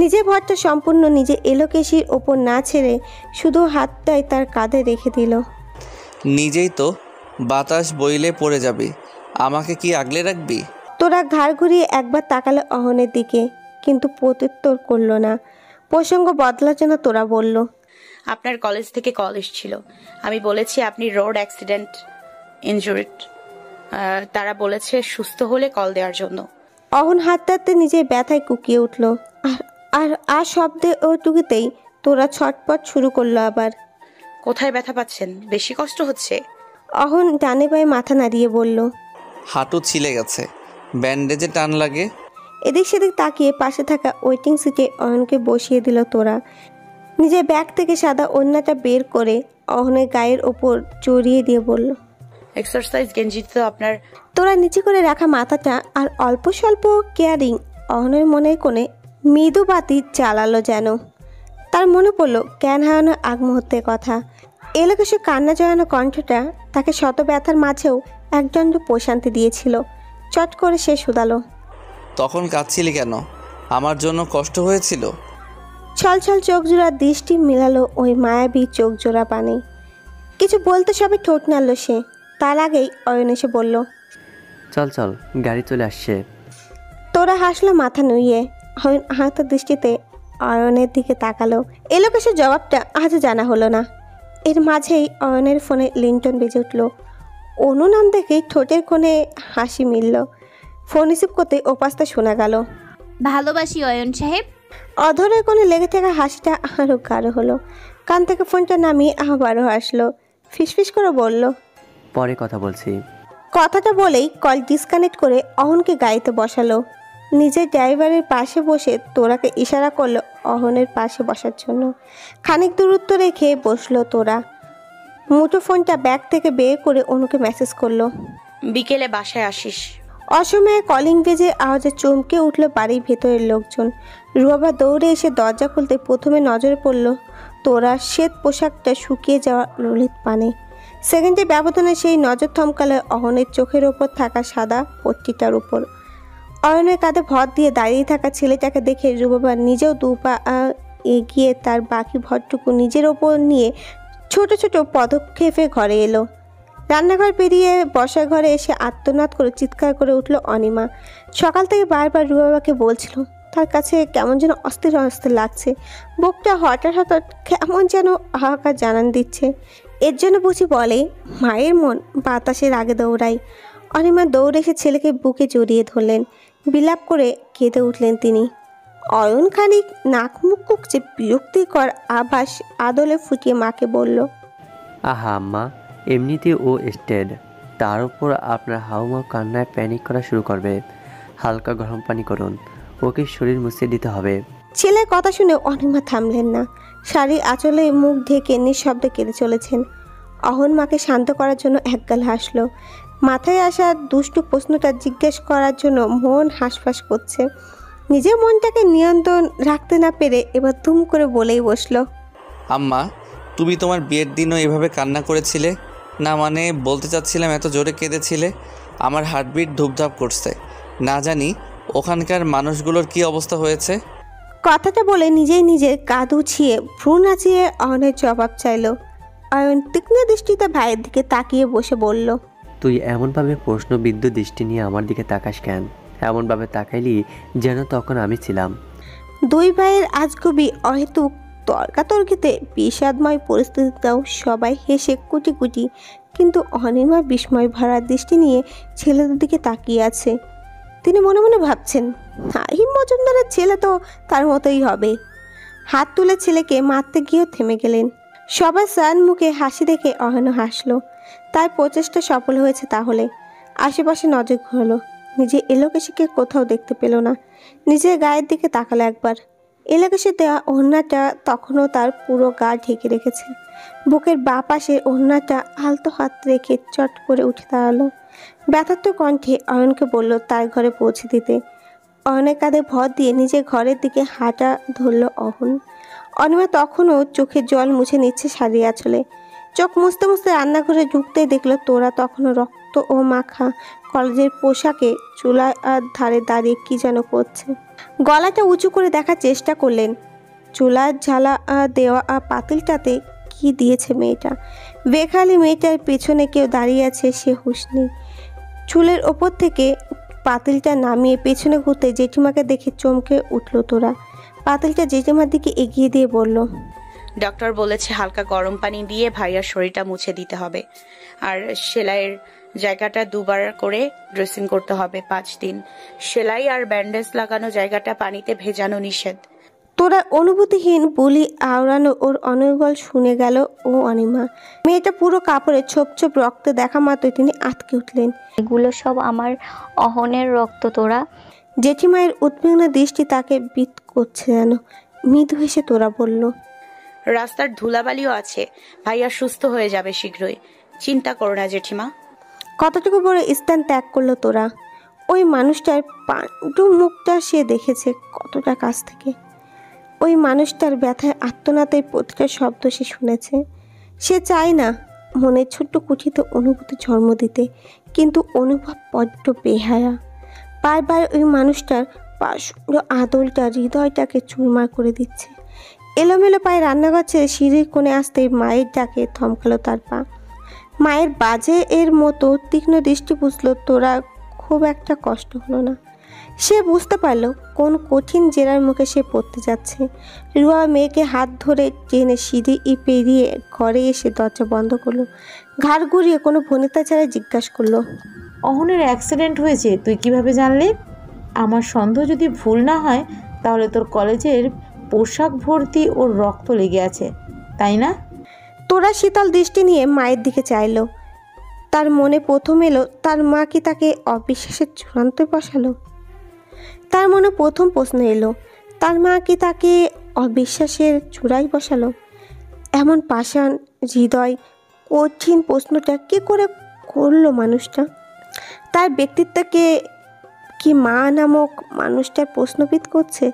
নিজের ভরটা সম্পূর্ণ নিজে এলোকেশির ওপর না ছেড়ে শুধু হাতটাই তার কাঁধে রেখে দিল।
নিজেই তো বাতাস বইলে পড়ে যাবি, আমাকে কি আগলে রাখবি?
তোরা ঘাড় ঘুরিয়ে একবার তাকালো অহনের দিকে, কিন্তু প্রত্যুত্তর করলো না। প্রসঙ্গ বদলার জন্য তোরা বলল,
আপনার কলেজ থেকে কল এসেছিল। আমি বলেছি আপনি রোড অ্যাক্সিডেন্ট ইনজুরিড। তারা বলেছে সুস্থ হলে কল দেওয়ার জন্য।
অহন হাঁটতে নিজের ব্যথায় কুকিয়ে উঠল। আর শব্দে ওটুকুতেই তোরা ছটপট শুরু করলো আবার।
কোথায় ব্যথা পাচ্ছেন? বেশি কষ্ট হচ্ছে?
অহন ডানে পায়ে মাথা নাড়িয়ে বলল,
হাঁটু ছিলে গেছে, ব্যান্ডেজে টান লাগে।
এদিক সেদিক তাকিয়ে পাশে থাকা ওয়েটিং সিটে অয়নকে বসিয়ে দিল তোরা। নিজের ব্যাগ থেকে সাদা ওড়নাটা বের করে অহনের গায়ের ওপর জড়িয়ে দিয়ে বলল,
এক্সারসাইজ গেঞ্জি তো আপনার।
তোরা নিচে করে রাখা মাথাটা আর অল্প স্বল্প কেয়ারিং অহনের মনের কোণে মৃদু বাতি জ্বালালো যেন। তার মনে পড়লো জ্ঞান হারানোর আগ মুহূর্তের কথা। এলাকা সে কান্না জড়ানো কণ্ঠটা তাকে শত ব্যথার মাঝেও একদণ্ড প্রশান্তি দিয়েছিল। চট করে সে শুধালো,
তখন কাঁদছিলি কেন? আমার জন্য কষ্ট হয়েছিল?
ছলছল চোখ জোড়া দৃষ্টি মিলালো ওই মায়াবী চোখ জোড়া পানে। কিছু বলতে সবে ঠোঁট নাড়ল সে। তার আগেই অয়ন এসে বলল,
চল চল, গাড়ি চলে আসছে।
তোরা হাসলো মাথা নুইয়ে। অয়ন আহত দৃষ্টিতে অয়নের দিকে তাকালো। এলোকেশের জবাবটা আজও জানা হলো না। এর মাঝেই অয়নের ফোনে লিংটন বেজে উঠল। অনু নাম দেখেই ঠোঁটের কোণে হাসি মিলল। ফোন রিসিভ করতে ওপাশটা শোনা গেল,
ভালোবাসি অয়ন সাহেব।
অধরের কোণে লেগে থাকা হাসিটা আরও গাঢ় হলো। কান থেকে ফোনটা নামিয়ে আবারও হাসলো। ফিসফিস করে বলল,
পরে কথা বলছি।
কথাটা বলেই কল ডিসকানেক্ট করে অহনকে গাড়িতে বসালো। নিজের ড্রাইভারের পাশে বসে তোরাকে ইশারা করলো অহনের পাশে বসার জন্য। খানিক দূরত্ব রেখে বসলো তোরা। মুঠো ফোনটা ব্যাগ থেকে বের করে অনুকে মেসেজ করলো,
বিকেলে বাসায় আসিস।
অসময়ে কলিং বেজে আওয়াজে চমকে উঠল বাড়ির ভেতরের লোকজন। রুয়াবা দৌড়ে এসে দরজা খুলতে প্রথমে নজরে পড়ল তোরা শ্বেত পোশাকটা শুকিয়ে যাওয়া ললিত পানে। সেকেন্ডের ব্যবধানে সেই নজর থমকালে অহনের চোখের ওপর থাকা সাদা পট্টিটার উপর। অয়নের কাঁধে ভর দিয়ে দাঁড়িয়ে থাকা ছেলেটাকে দেখে রুবাবা নিজেও দুপা এগিয়ে তার বাকি ভরটুকু নিজের ওপর নিয়ে ছোট ছোট পদক্ষেপে ঘরে এলো। রান্নাঘর পেরিয়ে বসার ঘরে এসে আর্তনাদ করে চিৎকার করে উঠল অনিমা। সকাল থেকে বারবার রুবাবাকে বলছিল তার কাছে কেমন যেন অস্থির অস্থির লাগছে। বুকটা হঠাৎ হঠাৎ কেমন যেন হাহাকার জানান দিচ্ছে। এর জন্য বুঝি বলে মায়ের মন বাতাসের আগে দৌড়ায়। অনিমা দৌড়ে এসে ছেলেকে বুকে জড়িয়ে ধরলেন। বিলাপ করে কেঁদে উঠলেন তিনি। অয়ন খানিক নাক মুখ কুকচে বিরক্তিকর আভাস আদলে ফুটিয়ে মাকে বলল,
আহা আম্মা, এমনিতে ও স্টেড, তার উপর আপনার হাউমাউ কান্নায় প্যানিক করা শুরু করবে। হালকা গরম পানি করুন, ওকে শরীর মুছিয়ে দিতে হবে।
ছেলের কথা শুনে অনিমা থামলেন না। শাড়ির আঁচলে মুখ ঢেকে নিঃশব্দে কেঁদে চলেছেন। অহন মাকে শান্ত করার জন্য একগাল হাসলো। মাথায় আসা দুষ্টু প্রশ্নটা জিজ্ঞেস করার জন্য মন হাঁসফাঁস করছে। নিজের মনটাকে নিয়ন্ত্রণ রাখতে না পেরে এবার তুম করে বলেই বসলো,
আম্মা, তুমি তোমার বিয়ের দিনও এভাবে কান্না করেছিলে না? মানে বলতে চাচ্ছিলাম এত জোরে কেঁদেছিলে, আমার হার্টবিট ধুপধাপ করছে। না জানি ওখানকার মানুষগুলোর কি অবস্থা হয়েছে।
কথাটা বলে নিজেই নিজের কাঁধ উছিয়ে ভ্রু নাচিয়ে অয়নের জবাব চাইল। অয়ন তীক্ষ্ণ দৃষ্টিতে ভাইয়ের দিকে তাকিয়ে বসে বলল,
তুই এমনভাবে প্রশ্নবিদ্ধ দৃষ্টি নিয়ে আমার দিকে তাকাস কেন? এমনভাবে তাকাইলি যেন তখন আমি ছিলাম।
দুই ভাইয়ের আজগুবি অহেতুক তর্কাতর্কিতে বিষাদময় পরিস্থিতিতেও সবাই হেসে কুটি কুটি, কিন্তু অনিমা বিস্ময় ভরা দৃষ্টি নিয়ে ছেলেদের দিকে তাকিয়ে আছে। তিনি মনে মনে ভাবছেন, আহিম মজুমদারের ছেলে তো তার মতোই হবে। হাত তুলে ছেলেকে মারতে গিয়েও থেমে গেলেন। সবার সান মুখে হাসি দেখে অহনও হাসলো। তার প্রচেষ্টা সফল হয়েছে তাহলে। আশেপাশে নজর ঘুরলো, নিজে এলোকেশিকে কোথাও দেখতে পেল না। নিজের গায়ের দিকে তাকালো একবার। এলোকেশে দেওয়া ওড়নাটা তখনও তার পুরো গা ঢেকে রেখেছে। বুকের বাঁ পাশে ওড়নাটা আলতো হাত রেখে চট করে উঠে দাঁড়ালো। ব্যথার্ত কণ্ঠে অয়নকে বলল তার ঘরে পৌঁছে দিতে। অয়নের কাঁধে ভর দিয়ে নিজের ঘরের দিকে হাঁটা ধরল অহন। অনিমা তখনও চোখের জল মুছে নিচ্ছে শাড়ি আঁচলে। চোখ মুছতে মুছতে রান্নাঘরে ঢুকতেই দেখলো তোরা তখনও রক্ত ও মাখা কলেজের পোশাকে চুলার ধারে দাঁড়িয়ে কি যেন করছে। গলাটা উঁচু করে দেখার চেষ্টা করলেন। চুলার ঝালা দেওয়া পাতিলটাতে কি দিয়েছে মেয়েটা। বেখালি মেয়েটার পেছনে কেউ দাঁড়িয়ে আছে, সে হুঁশ নেই। চুলের ওপর থেকে পাতিলটা নামিয়ে পেছনে ঘুরতে জেঠিমাকে দেখে চমকে উঠল তোরা। পাতিলটা জেঠিমার দিকে এগিয়ে দিয়ে বলল,
ডক্টর বলেছে হালকা গরম পানি দিয়ে ভাইয়ার শরীরটা মুছে দিতে হবে, আর সেলাইয়ের জায়গাটা দুবার করে ড্রেসিং করতে হবে 5 দিন। সেলাই আর ব্যান্ডেজ লাগানো জায়গাটা পানিতে ভেজানো নিষেধ।
তোরা অনুভূতিহীন বলি আওড়ানো ওর অনর্গল শুনে গেল ও অনিমা। মেয়েটা পুরো কাপড়ে ছোপ ছোপ রক্ত দেখা মাত্রই তিনি আটকে উঠলেন।
এগুলো সব আমার অহনের রক্ত তোরা।
জেঠিমায়ের উদ্বিগ্ন দৃষ্টি তাকে বিত করছে যেন। মৃদু হেসে তোরা বলল,
রাস্তার ধুলাবালিও আছে, ভাইয়া সুস্থ হয়ে যাবে শীঘ্রই, চিন্তা করো না জেঠিমা।
কতটুকু বড় স্থান ত্যাগ করলো তোরা। ওই মানুষটার পাণ্ডু মুখটা সে দেখেছে কতটা কাছ থেকে। ওই মানুষটার ব্যথায় আত্মনাতের প্রতিটা শব্দ সে শুনেছে। সে চায় না মনের ছোট্ট কুঠিতে অনুভূতি জন্ম দিতে, কিন্তু অনুভব বড্ড বেহায়া। বারবার ওই মানুষটার পাশুন্ড আদলটা হৃদয়টাকে চুরমার করে দিচ্ছে। এলোমেলো পায়ে রান্নাঘর ছেড়ে সিঁড়ির কোণে আসতেই মায়ের ডাকে থমকালো তার পা। মায়ের বাজে এর মতো তীক্ষ্ণ দৃষ্টি বুঝলো তোরা খুব একটা কষ্ট হলো না। সে বুঝতে পারল কোন কঠিন জেরার মুখে সে পড়তে যাচ্ছে। রুয়া মেয়েকে হাত ধরে টেনে সিঁড়ি পেরিয়ে ঘরে এসে দরজা বন্ধ করলো। ঘাড় ঘুরিয়ে কোনো ভনিতা ছাড়া জিজ্ঞাসা করলো,
অহনের অ্যাক্সিডেন্ট হয়েছে তুই কিভাবে জানলি? আমার সন্দেহ যদি ভুল না হয় তাহলে তোর কলেজের পোশাক ভর্তি ওর রক্ত লেগে আছে, তাই না?
তোরা শীতল দৃষ্টি নিয়ে মায়ের দিকে চাইল। তার মনে প্রথম এলো তার মা কি তাকে অবিশ্বাসের চূড়ান্ত বসালো। তার মনে প্রথম প্রশ্ন এলো, তার মা কি তাকে অবিশ্বাসের চূড়াই বসালো? এমন পাষাণ হৃদয় কঠিন প্রশ্নটা কি করে করলো মানুষটা? তার ব্যক্তিত্বকে কি মা নামক মানুষটার প্রশ্নবিদ করছে?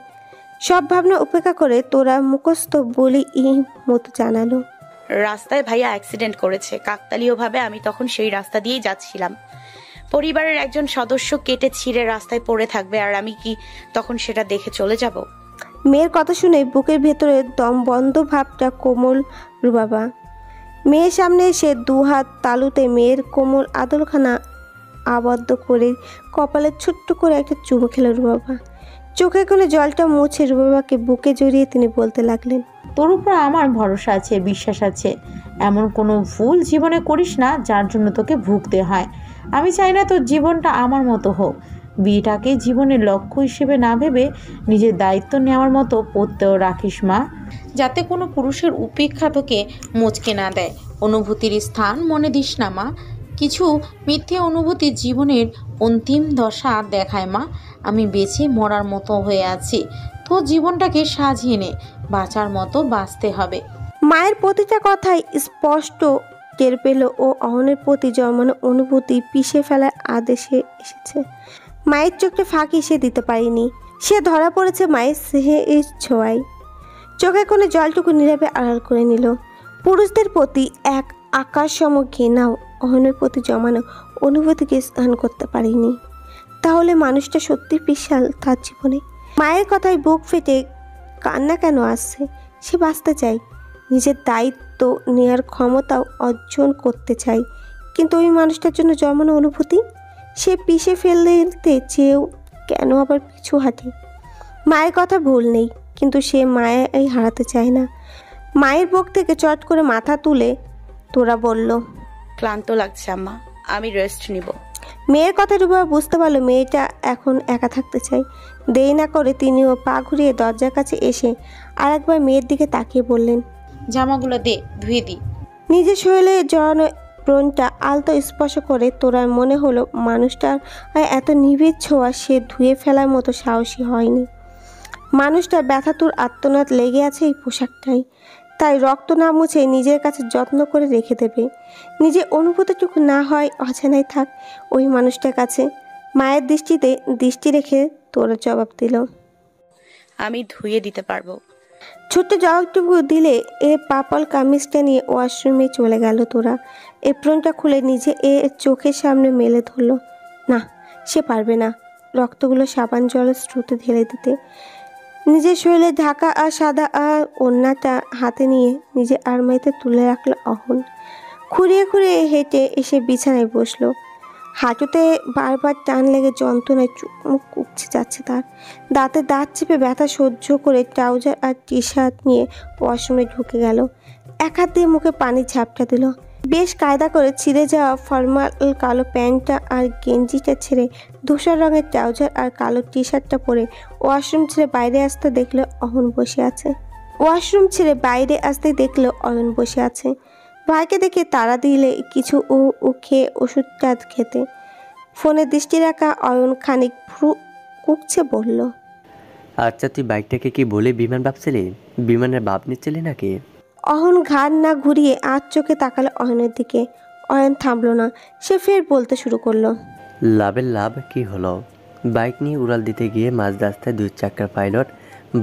সব ভাবনা উপেক্ষা করে তোরা মুখস্থ বলি মতো জানালো,
রাস্তায় ভাইয়া অ্যাক্সিডেন্ট করেছে। কাকতালীয়ভাবে আমি তখন সেই রাস্তা দিয়েই যাচ্ছিলাম। পরিবারের একজন সদস্য কেটে ছিঁড়ে রাস্তায় পড়ে থাকবে, আর আমি কি তখন সেটা দেখে চলে যাব?
মেয়ের কথা শুনে বুকের ভেতরে দম বন্ধ ভাবটা কোমল রুবাবা। মেয়ের সামনে এসে দুহাত তালুতে মেয়ের কোমল আদলখানা আবদ্ধ করে কপালে ছোট্ট করে একটা চুমু খেল রুবাবা। চোখে কোণে জলটা মুছে রুবাবাকে বুকে জড়িয়ে তিনি বলতে লাগলেন,
তোর উপর আমার ভরসা আছে, বিশ্বাস আছে। এমন কোনো ভুল জীবনে করিস না যার জন্য তোকে ভুগতে হয়। আমি চাই না তোর জীবনটা আমার মতো হোক। বিয়েটাকে জীবনের লক্ষ্য হিসেবে না ভেবে নিজের দায়িত্ব নেওয়ার মতো প্রত্যয় রাখিস মা, যাতে কোনো পুরুষের উপেক্ষা তোকে মুচকে না দেয়। অনুভূতির স্থান মনে দিস না মা। কিছু মিথ্যে অনুভূতি জীবনের অন্তিম দশা দেখায় মা। আমি বেঁচে মরার মতো হয়ে আছি, তো জীবনটাকে সাজিয়ে নে, বাঁচার মতো বাঁচতে হবে।
মায়ের প্রতিটা কথাই স্পষ্ট টের পেল ও অহনের প্রতি জন্মানো অনুভূতি পিষে ফেলার আদেশে এসেছে। মায়ের চোখে ফাঁকি সে দিতে পারেনি। সে ধরা পড়েছে মায়ের স্নেহের ছোঁয়ায়। চোখে কোণে জলটুকু নীরবে আড়াল করে নিল। পুরুষদের প্রতি এক আকাশসম ঘৃণাও অহনের প্রতি জমানো অনুভূতিকে স্নান করতে পারেনি। তাহলে মানুষটা সত্যি বিশাল তার জীবনে। মায়ের কথায় বুক ফেটে কান্না কেন আসছে? সে বাঁচতে চায়, নিজের দায়িত্ব নেওয়ার ক্ষমতাও অর্জন করতে চায়, কিন্তু ওই মানুষটার জন্য জন্মানো অনুভূতি সে পিষে ফেলতে চেয়েও কেন আবার পিছু হাঁটে। মায়ের কথা ভুল নেই, কিন্তু সে মায়াই হারাতে চায় না। মায়ের বুক থেকে চট করে মাথা তুলে তোরা বলল,
ক্লান্ত লাগছে আম্মা, আমি রেস্ট নিব।
মেয়ের কথা রুবা বুঝতে পারলো মেয়েটা এখন একা থাকতে চায়। দেরি না করে তিনিও পা ঘুরিয়ে দরজার কাছে এসে আর একবার মেয়ের দিকে তাকিয়ে বললেন,
জামাগুলো দে, ধুয়ে দিই।
নিজের শরীরে জড়ানো ব্রণটা আলতো স্পর্শ করে তোরার মনে হলো মানুষটার এত নিবিড় ছোঁয়া সে ধুয়ে ফেলার মতো সাহসী হয়নি। মানুষটার ব্যথাতুর আত্মনাদ লেগে আছে এই পোশাকটাই, তাই রক্ত না মুছে নিজের কাছে যত্ন করে রেখে দেবে। নিজের অনুভূতিটুকু না হয় অজানাই থাক ওই মানুষটার কাছে। মায়ের দৃষ্টিতে দৃষ্টি রেখে তোরা জবাব দিল,
আমি ধুয়ে দিতে পারবো।
ছোট্ট জবাবটুকু দিলে এ পাপল কামিজটা নিয়ে ওয়াশরুমে চলে গেল তোরা। এপ্রনটা খুলে নিজে চোখের সামনে মেলে ধরল। না, সে পারবে না রক্তগুলো সাবান জলের স্রোতে ঢেলে দিতে। নিজের শরীরে ঢাকা আর সাদা আর ওড়নাটা হাতে নিয়ে নিজে আলমারিতে তুলে রাখলো অহন। খুঁড়িয়ে খুঁড়িয়ে হেঁটে এসে বিছানায় বসলো। হাঁটুতে বারবার টান লেগে যন্ত্রণায় চোখ মুখ কুকছে যাচ্ছে তার। দাঁতে দাঁত চেপে ব্যথা সহ্য করে ট্রাউজার আর টি শার্ট নিয়ে ওয়াশরুমে ঢুকে গেল। এক হাত দিয়ে মুখে পানি ঝাপটা দিল। বেশ কায়দা করে ছিঁড়ে যাওয়া ফর্মাল কালো প্যান্টটা আর গেঞ্জিটা ছেড়ে ধূসর রঙের ট্রাউজার আর কালো টি শার্টটা পরে ওয়াশরুম ছেড়ে বাইরে আসতে দেখলো অহন বসে আছে। অয়ন বসে আছে। ভাইকে দেখে তাড়া দিলে কিছু খেয়ে ওষুধটা খেতে। ফোনে দৃষ্টি রাখা অয়ন খানিক ভ্রু কুকছে বলল,
আচ্ছা, তুই বাইকটাকে কি বলে বিমান ভাবছিলি? বিমানের ভাব নিচ্ছিলি নাকি?
অহন ঘাড় না ঘুরিয়ে আজ চোখে তাকালো অয়নের দিকে। অয়ন থামলো না, সে ফের বলতে শুরু করলো,
লাভের লাভ কি হলো? বাইক নিয়ে উড়াল দিতে গিয়ে মাঝ রাস্তায় 2 চাকার পাইলট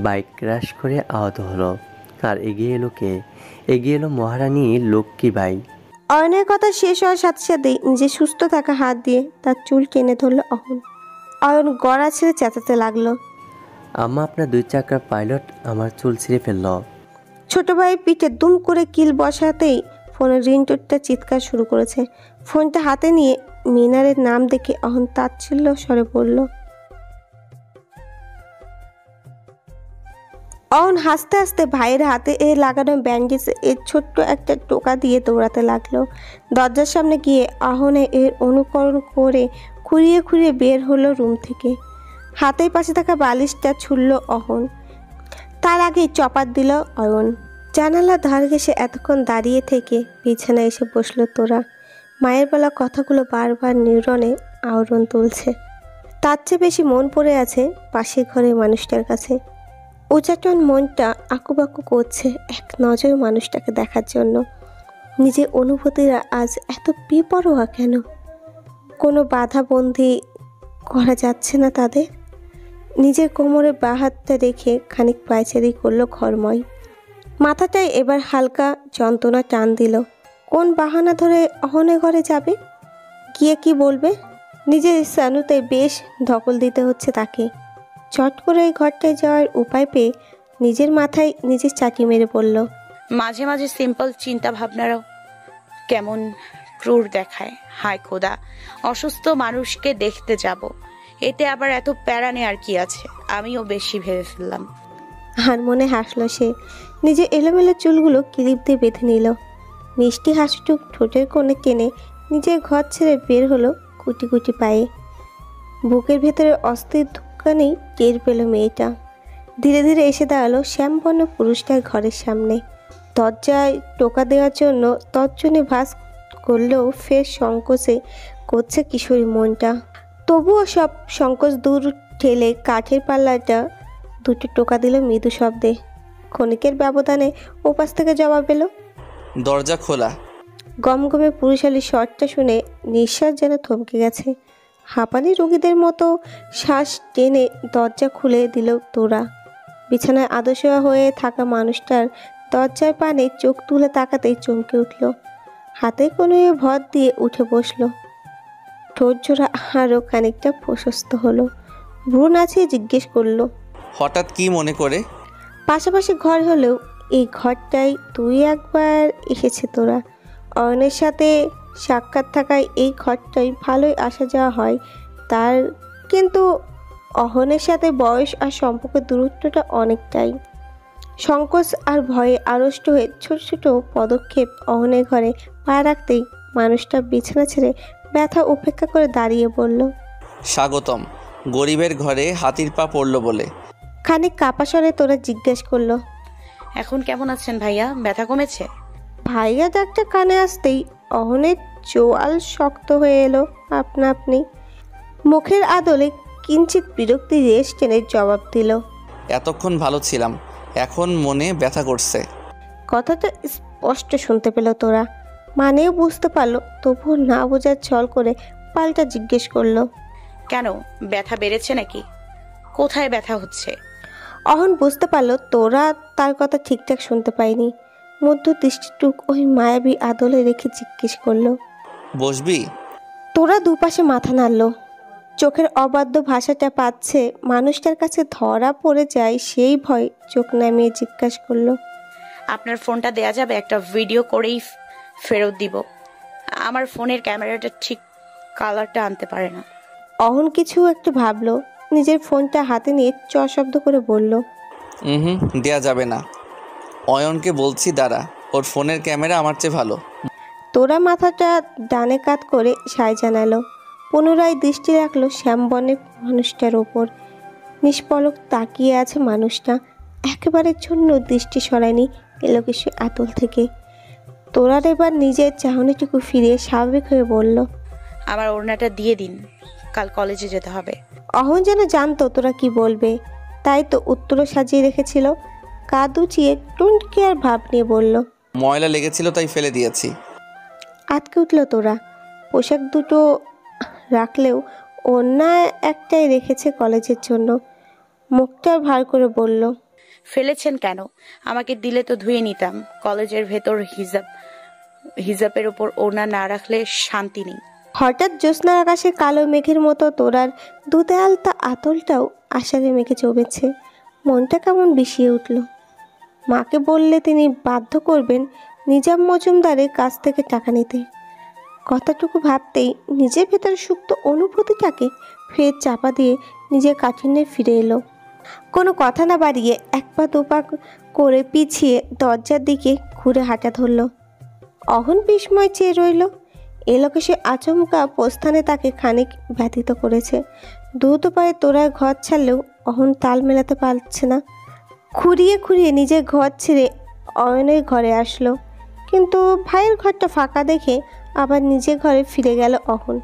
বাইক ক্র্যাশ করে আহত হলো। আর এগিয়ে এলো কে? এগিয়ে এলো মহারানী লক্ষ্মী বাই।
অয়নের কথা শেষ হওয়ার সাথে সাথেই নিজে সুস্থ থাকা হাত দিয়ে তার চুল টেনে ধরলো অহন। অয়ন গড়া ছেড়ে চেঁচাতে লাগলো,
আম্মা, আপনার 2 চাকার পাইলট আমার চুল ছিঁড়ে ফেলল।
ছোট ভাই পিঠে দুম করে কিল বসাতেই ফোনের রিংটোনটা চিৎকার শুরু করেছে। ফোনটা হাতে নিয়ে মিনারের নাম দেখে অহন তাচ্ছিল্য স্বরে বলল। অহন হাসতে হাসতে ভাইয়ের হাতে লাগানো ব্যান্ডেজ ছোট্ট একটা টোকা দিয়ে দৌড়াতে লাগলো। দরজার সামনে গিয়ে অহনে অনুকরণ করে খুঁড়িয়ে খুঁড়িয়ে বের হলো রুম থেকে। হাতের পাশে থাকা বালিশটা ছুড়ল অহন, তার আগেই চপাত দিল অয়ন। জানালা ধার ঘেসে এতক্ষণ দাঁড়িয়ে থেকে বিছানায় এসে বসলো তোরা। মায়ের বলা কথাগুলো বারবার নিউরনে আওরণ তুলছে। তার চেয়ে বেশি মন পড়ে আছে পাশের ঘরের মানুষটার কাছে। উচাটন মনটা আকুবাকু করছে এক নজর মানুষটাকে দেখার জন্য। নিজের অনুভূতিরা আজ এত বেপরোয়া কেন? কোনো বাধাবন্দি করা যাচ্ছে না তাদের। নিজের কোমরে বাঁ হাতটা রেখে খানিক পায়চারি করলো ঘরময়। মাথাটায় এবার হালকা যন্ত্রণা টান দিল। কোন বাহানা ধরে অহনে ঘরে যাবে? গিয়ে কি বলবে? নিজের সানুতে বেশ ধকল দিতে হচ্ছে তাকে। চট করে এই ঘরটায় যাওয়ার উপায় পেয়ে নিজের মাথায় নিজের চাটি মেরে বলল,
মাঝে মাঝে সিম্পল চিন্তা ভাবনারাও কেমন ক্রূর দেখায়। হায় খোদা, অসুস্থ মানুষকে দেখতে যাব, এতে আবার এত প্যারা নেওয়ার কি আছে? আমিও বেশি ভেবে ফেললাম।
আর মনে হাসলো সে। নিজে এলোমেলো চুলগুলো ক্লিপ দিয়ে বেঁধে নিল। মিষ্টি হাসিটুক ঠোঁটের কোণে টেনে নিজের ঘর ছেড়ে বের হলো কুটি কুটি পায়ে। বুকের ভেতরে অস্থির ধুক্কানেই টের পেল মেয়েটা। ধীরে ধীরে এসে দাঁড়ালো শ্যামবর্ণ পুরুষটার ঘরের সামনে। দরজায় টোকা দেওয়ার জন্য তর্জনে ভাস করলেও ফের সংকোচে করছে কিশোরী মনটা। তবুও সব সংকোচ দূর ঠেলে কাঠের পাল্লাটা 2টো টোকা দিল মৃদু শব্দে। ক্ষণিকের ব্যবধানে ওপাশ থেকে জবাব এলো,
দরজা খোলা।
গমগমে পুরুষালী শটটা শুনে নিঃশ্বাস যেন থমকে গেছে। হাঁপানি রোগীদের মতো শ্বাস টেনে দরজা খুলে দিল তোরা। বিছানায় আদশোয়া হয়ে থাকা মানুষটার দরজার পানে চোখ তুলে তাকাতেই চমকে উঠল। হাতে কোনো ভর দিয়ে উঠে বসলো। ঠোঁট জোড়া আরও খানিকটা প্রশস্ত হলো। ভ্রু নাচিয়ে জিজ্ঞেস করলো,
হঠাৎ কি মনে করে?
পাশাপাশি ঘর হলেও এই ঘরটাই 2 একবার এসেছে তোরা। অয়নের সাথে সাক্ষাৎ থাকায় এই ঘরটায় ভালোই আসা যাওয়া হয় তার, কিন্তু অহনের সাথে বয়স আর সম্পর্কের দূরত্বটা অনেকটাই। সংকোচ আর ভয়ে আড়ষ্ট হয়ে ছোট ছোট পদক্ষেপ অহনের ঘরে পা রাখতেই মানুষটা বিছানা ছেড়ে ব্যথা উপেক্ষা করে দাঁড়িয়ে বলল,
স্বাগতম। গরিবের ঘরে হাতির পা পড়ল বলে।
খানিক কাঁপা স্বরে তোরা জিজ্ঞেস করলো,
এখন কেমন আছেন ভাইয়া? ব্যথা কমেছে?
ভাইয়া ডাকটা কানে আসতেই অহনের চোয়াল শক্ত হয়ে এলো আপনা আপনি। মুখের আদলে কিঞ্চিত বিরক্তি রেশ টেনে জবাব দিল,
এতক্ষণ ভালো ছিলাম, এখন মনে ব্যথা করছে।
কথাটা স্পষ্ট শুনতে পেল তোরা, মানেও বুঝতে পারলো, তবুও না বোঝার ছল করে পাল্টা জিজ্ঞেস করলো,
কেন, ব্যথা বেড়েছে নাকি? কোথায় ব্যথা হচ্ছে?
অহন বুঝতে পারলো তোরা তার কথা ঠিকঠাক শুনতে পায়নি। মধ্য দৃষ্টিটুক ওই মায়াবী আদলে রেখে জিজ্ঞেস করলো,
বসবি?
তোরা দুপাশে মাথা নাড়ল। চোখের অবাধ্য ভাষাটা পাচ্ছে মানুষটার কাছে ধরা পড়ে যায় সেই ভয় চোখ নামিয়ে জিজ্ঞাসা করলো,
আপনার ফোনটা দেয়া যাবে? একটা ভিডিও করেই ফেরত দিব। আমার ফোনের ক্যামেরাটা ঠিক কালারটা আনতে পারে না।
অহন কিছু একটা ভাবলো, নিজের ফোনটা হাতে নিয়ে চ শব্দ করে বলল,
দেয়া যাবে না। অয়নকে বলছি দাঁড়া, ওর ফোনের ক্যামেরা আমার চেয়ে ভালো।
তোরা মাথাটা ডানে কাত করে সায় জানালো। পুনরায় দৃষ্টি রাখলো শ্যামবনের মানুষটার ওপর। নিষ্পলক তাকিয়ে আছে মানুষটা, একেবারের জন্য দৃষ্টি সরায়নি এলোকেশে আতল থেকে। তোরার এবার নিজের চাহনিটুকু ফিরিয়ে স্বাভাবিক হয়ে বলল,
আমার ওড়নাটা দিয়ে দিন, কাল কলেজে যেতে হবে।
অহন যেন জানতো তোরা কি বলবে, তাই তো উত্তরও সাজিয়ে রেখেছিল। কাঁধ উঁচিয়ে টুনকে আর ভাব নিয়ে বলল,
ময়লা লেগেছিল তাই ফেলে দিয়েছি।
আটকে উঠল তোরা। পোশাক দুটো রাখলেও অন্য একটাই রেখেছে কলেজের জন্য। মুখটা ভার করে বলল,
ফেলেছেন কেন? আমাকে দিলে তো ধুয়ে নিতাম। কলেজের ভেতর হিজাবের ওপর ওড়না না রাখলে শান্তি নেই।
হঠাৎ জ্যোৎস্নার আকাশে কালো মেঘের মতো তোরার দুদেয়ালতা আতলটাও আষাঢ়ে মেঘে জমেছে। মনটা কেমন বিষিয়ে উঠল। মাকে বললে তিনি বাধ্য করবেন নিজাম মজুমদারের কাছ থেকে টাকা নিতে। কথাটুকু ভাবতেই নিজের ভেতর সুপ্ত অনুভূতিটাকে ফের চাপা দিয়ে নিজের কাঠিন্যে ফিরে এলো। কোনো কথা না বাড়িয়ে এক পা দুপা করে পিছিয়ে দরজার দিকে ঘুরে হাঁটা ধরল। অহন বিস্ময় চেয়ে রইল। এলোকেশে আচমকা প্রস্থানে তাকে খানিক ব্যথিত করেছে। দ্রুত পায়ে তোরার ঘর ছাড়লেও অহন তাল মেলাতে পারছে না। খুঁড়িয়ে খুঁড়িয়ে নিজের ঘর ছেড়ে অয়নের ঘরে আসলো, কিন্তু ভাইয়ের ঘরটা ফাঁকা দেখে আবার নিজের ঘরে ফিরে গেল অহন।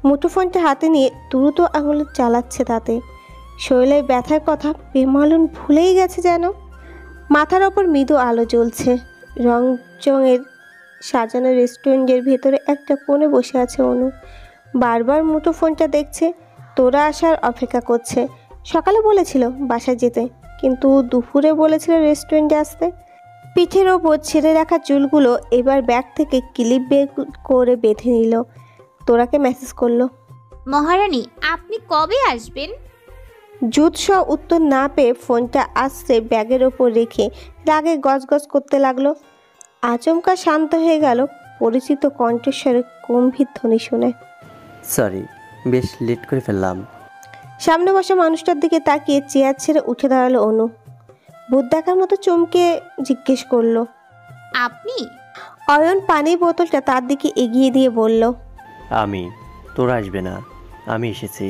মুঠোফোনটা হাতে নিয়ে দ্রুত আঙুলে চালাচ্ছে তাতে। শরীরের ব্যথার কথা বেমালুন ভুলেই গেছে যেন। মাথার ওপর মৃদু আলো জ্বলছে। রংচঙের সাজানো রেস্টুরেন্টের ভেতরে একটা কোণে বসে আছে অনু। বারবার মুঠোফোনটা দেখছে। তোরা আসার অপেক্ষা করছে। সকালে বলেছিল বাসায় যেতে, কিন্তু দুপুরে বলেছিল রেস্টুরেন্টে আসতে। পিঠের ওপর ছেড়ে রাখা চুলগুলো এবার ব্যাগ থেকে ক্লিপ বের করে বেঁধে নিল। তোরাকে মেসেজ করলো,
মহারানী আপনি কবে আসবেন?
জুৎস উত্তর না পেয়ে ফোনটা আস্তে ব্যাগের ওপর রেখে রাগে গজগজ করতে লাগলো। আচমকা শান্ত হয়ে গেল পরিচিত কণ্ঠস্বরে গম্ভীর ধ্বনি শুনে।
সরি, বেশ লেট করে ফেললাম।
সামনে বসা মানুষটার দিকে তাকিয়ে চেয়ার ছেড়ে উঠে দাঁড়ালো অনু। ভূত দেখার মতো চমকে জিজ্ঞেস করলো,
আপনি?
অয়ন পানির বোতলটা তার দিকে এগিয়ে দিয়ে বলল,
আমি। তোরা আসবে না, আমি এসেছি।